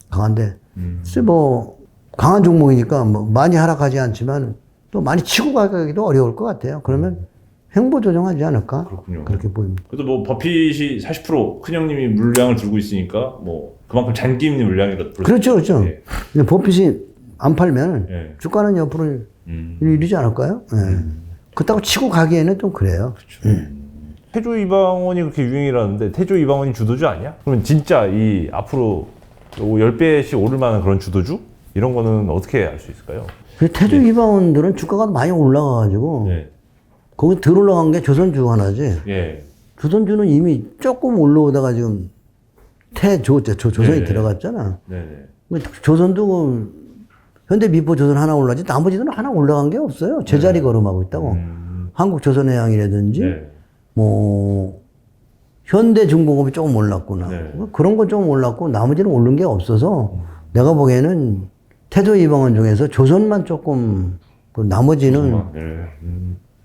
강한데, 글쎄 뭐, 강한 종목이니까 뭐 많이 하락하지 않지만 또 많이 치고 가기도 어려울 것 같아요. 그러면 횡보 조정하지 않을까? 그렇군요. 그렇게 보입니다. 그래도 뭐 버핏이 40% 큰형님이 물량을 들고 있으니까 뭐 그만큼 잔기 있는 물량이라도. 그렇죠, 그렇죠. 버핏이 안 팔면 주가는 옆으로 이러지 않을까요? 그렇다고 치고 가기에는 좀 그래요. 그렇죠. 태조 이방원이 그렇게 유행이라는데 태조 이방원이 주도주 아니야? 그러면 진짜 이 앞으로 10배씩 오를 만한 그런 주도주? 이런 거는 어떻게 알 수 있을까요? 태조 이방원들은 주가가 많이 올라가가지고 거기 덜 올라간 게 조선주 하나지. 조선주는 이미 조금 올라오다가 지금 조선이 들어갔잖아. 조선도 현대미포 조선 하나 올라지 나머지는 하나 올라간 게 없어요. 제자리 걸음하고 있다고. 한국조선해양이라든지 뭐 현대중공업이 조금 올랐구나. 그런 건 좀 올랐고 나머지는 오른 게 없어서 내가 보기에는 태조 이방원 중에서 조선만 조금 나머지는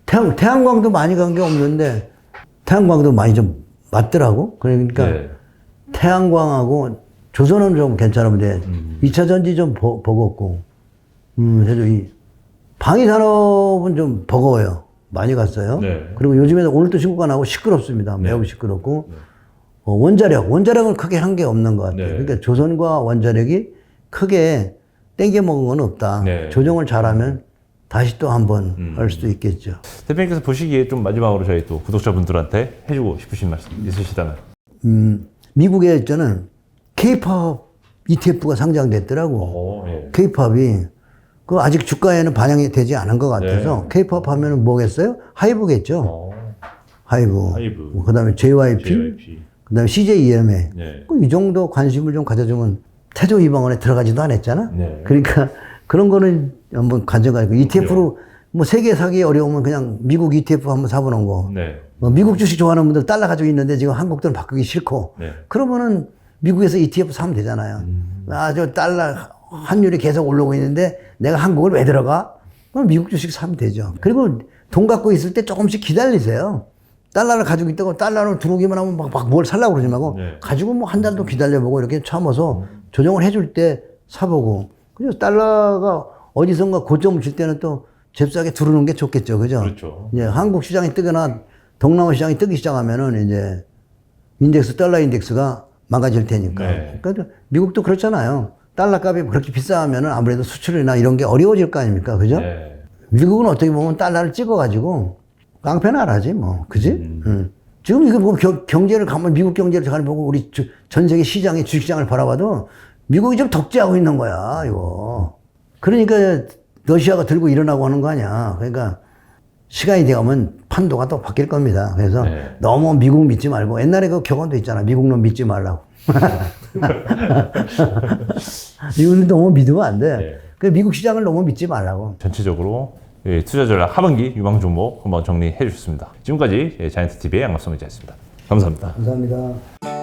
태양광도 많이 간 게 없는데 태양광도 많이 좀 맞더라고. 그러니까 태양광하고 조선은 좀 괜찮은데 2차 전지 좀 버겁고 그래서 이 방위산업은 좀 버거워요. 많이 갔어요. 그리고 요즘에는 오늘도 신고가 나오고 시끄럽습니다. 매우 시끄럽고 원자력은 크게 한 게 없는 것 같아요. 그러니까 조선과 원자력이 크게 땡겨 먹은 건 없다. 조정을 잘하면 다시 또 한번 할 수도 있겠죠. 대표님께서 보시기에 좀 마지막으로 저희 또 구독자분들한테 해주고 싶으신 말씀 있으시다면? 미국에 있잖아요. K-팝 ETF가 상장됐더라고. K-팝이 그 아직 주가에는 반영이 되지 않은 것 같아서 K-팝 하면은 뭐겠어요? 하이브겠죠. 하이브. 그다음에 JYP. 그다음에 CJEMA. 네. 이 정도 관심을 좀 가져주면 태조이방원에 들어가지도 않았잖아. 네. 그러니까 그런 거는 한번 가져가고 ETF로 뭐 세계 사기 어려우면 그냥 미국 ETF 한번 사보는 거. 네. 뭐 미국 주식 좋아하는 분들 달러 가지고 있는데 지금 한국 돈을 바꾸기 싫고. 네. 그러면은 미국에서 ETF 사면 되잖아요. 아, 저 달러 환율이 계속 올라오고 있는데 내가 한국을 왜 들어가? 그럼 미국 주식 사면 되죠. 그리고 돈 갖고 있을 때 조금씩 기다리세요. 달러를 가지고 있다고 달러로 들어오기만 하면 막 뭘 살라고 그러지 말고 네. 가지고 뭐 한 달도 기다려보고 이렇게 참아서 조정을 해줄 때 사보고. 그래서 달러가 어디선가 고점을 칠 때는 또 잽싸게 들어오는 게 좋겠죠. 그죠? 그렇죠. 이제 한국 시장이 뜨거나 동남아 시장이 뜨기 시작하면은 이제 인덱스, 달러 인덱스가 망가질 테니까. 네. 그러니까 미국도 그렇잖아요. 달러 값이 그렇게 비싸면은 아무래도 수출이나 이런 게 어려워질 거 아닙니까? 그죠? 네. 미국은 어떻게 보면 달러를 찍어가지고 깡패 나라지 뭐. 그지? 지금 이거 보고 경제를 가면 미국 경제를 잘 보고 우리 전 세계 시장의 주식시장을 바라봐도 미국이 좀 독재하고 있는 거야, 이거. 그러니까 러시아가 들고 일어나고 하는 거 아니야. 그러니까 시간이 되면 판도가 또 바뀔 겁니다. 그래서 네. 너무 미국 믿지 말고 옛날에 그 격언도 있잖아. 미국놈 믿지 말라고. 미국은 너무 믿으면 안 돼. 네. 그 미국 시장을 너무 믿지 말라고. 전체적으로 투자 전략 하반기 유망 종목 한번 정리해 주셨습니다. 지금까지 자이언트 TV의 양갑성 기자였습니다. 감사합니다. 감사합니다.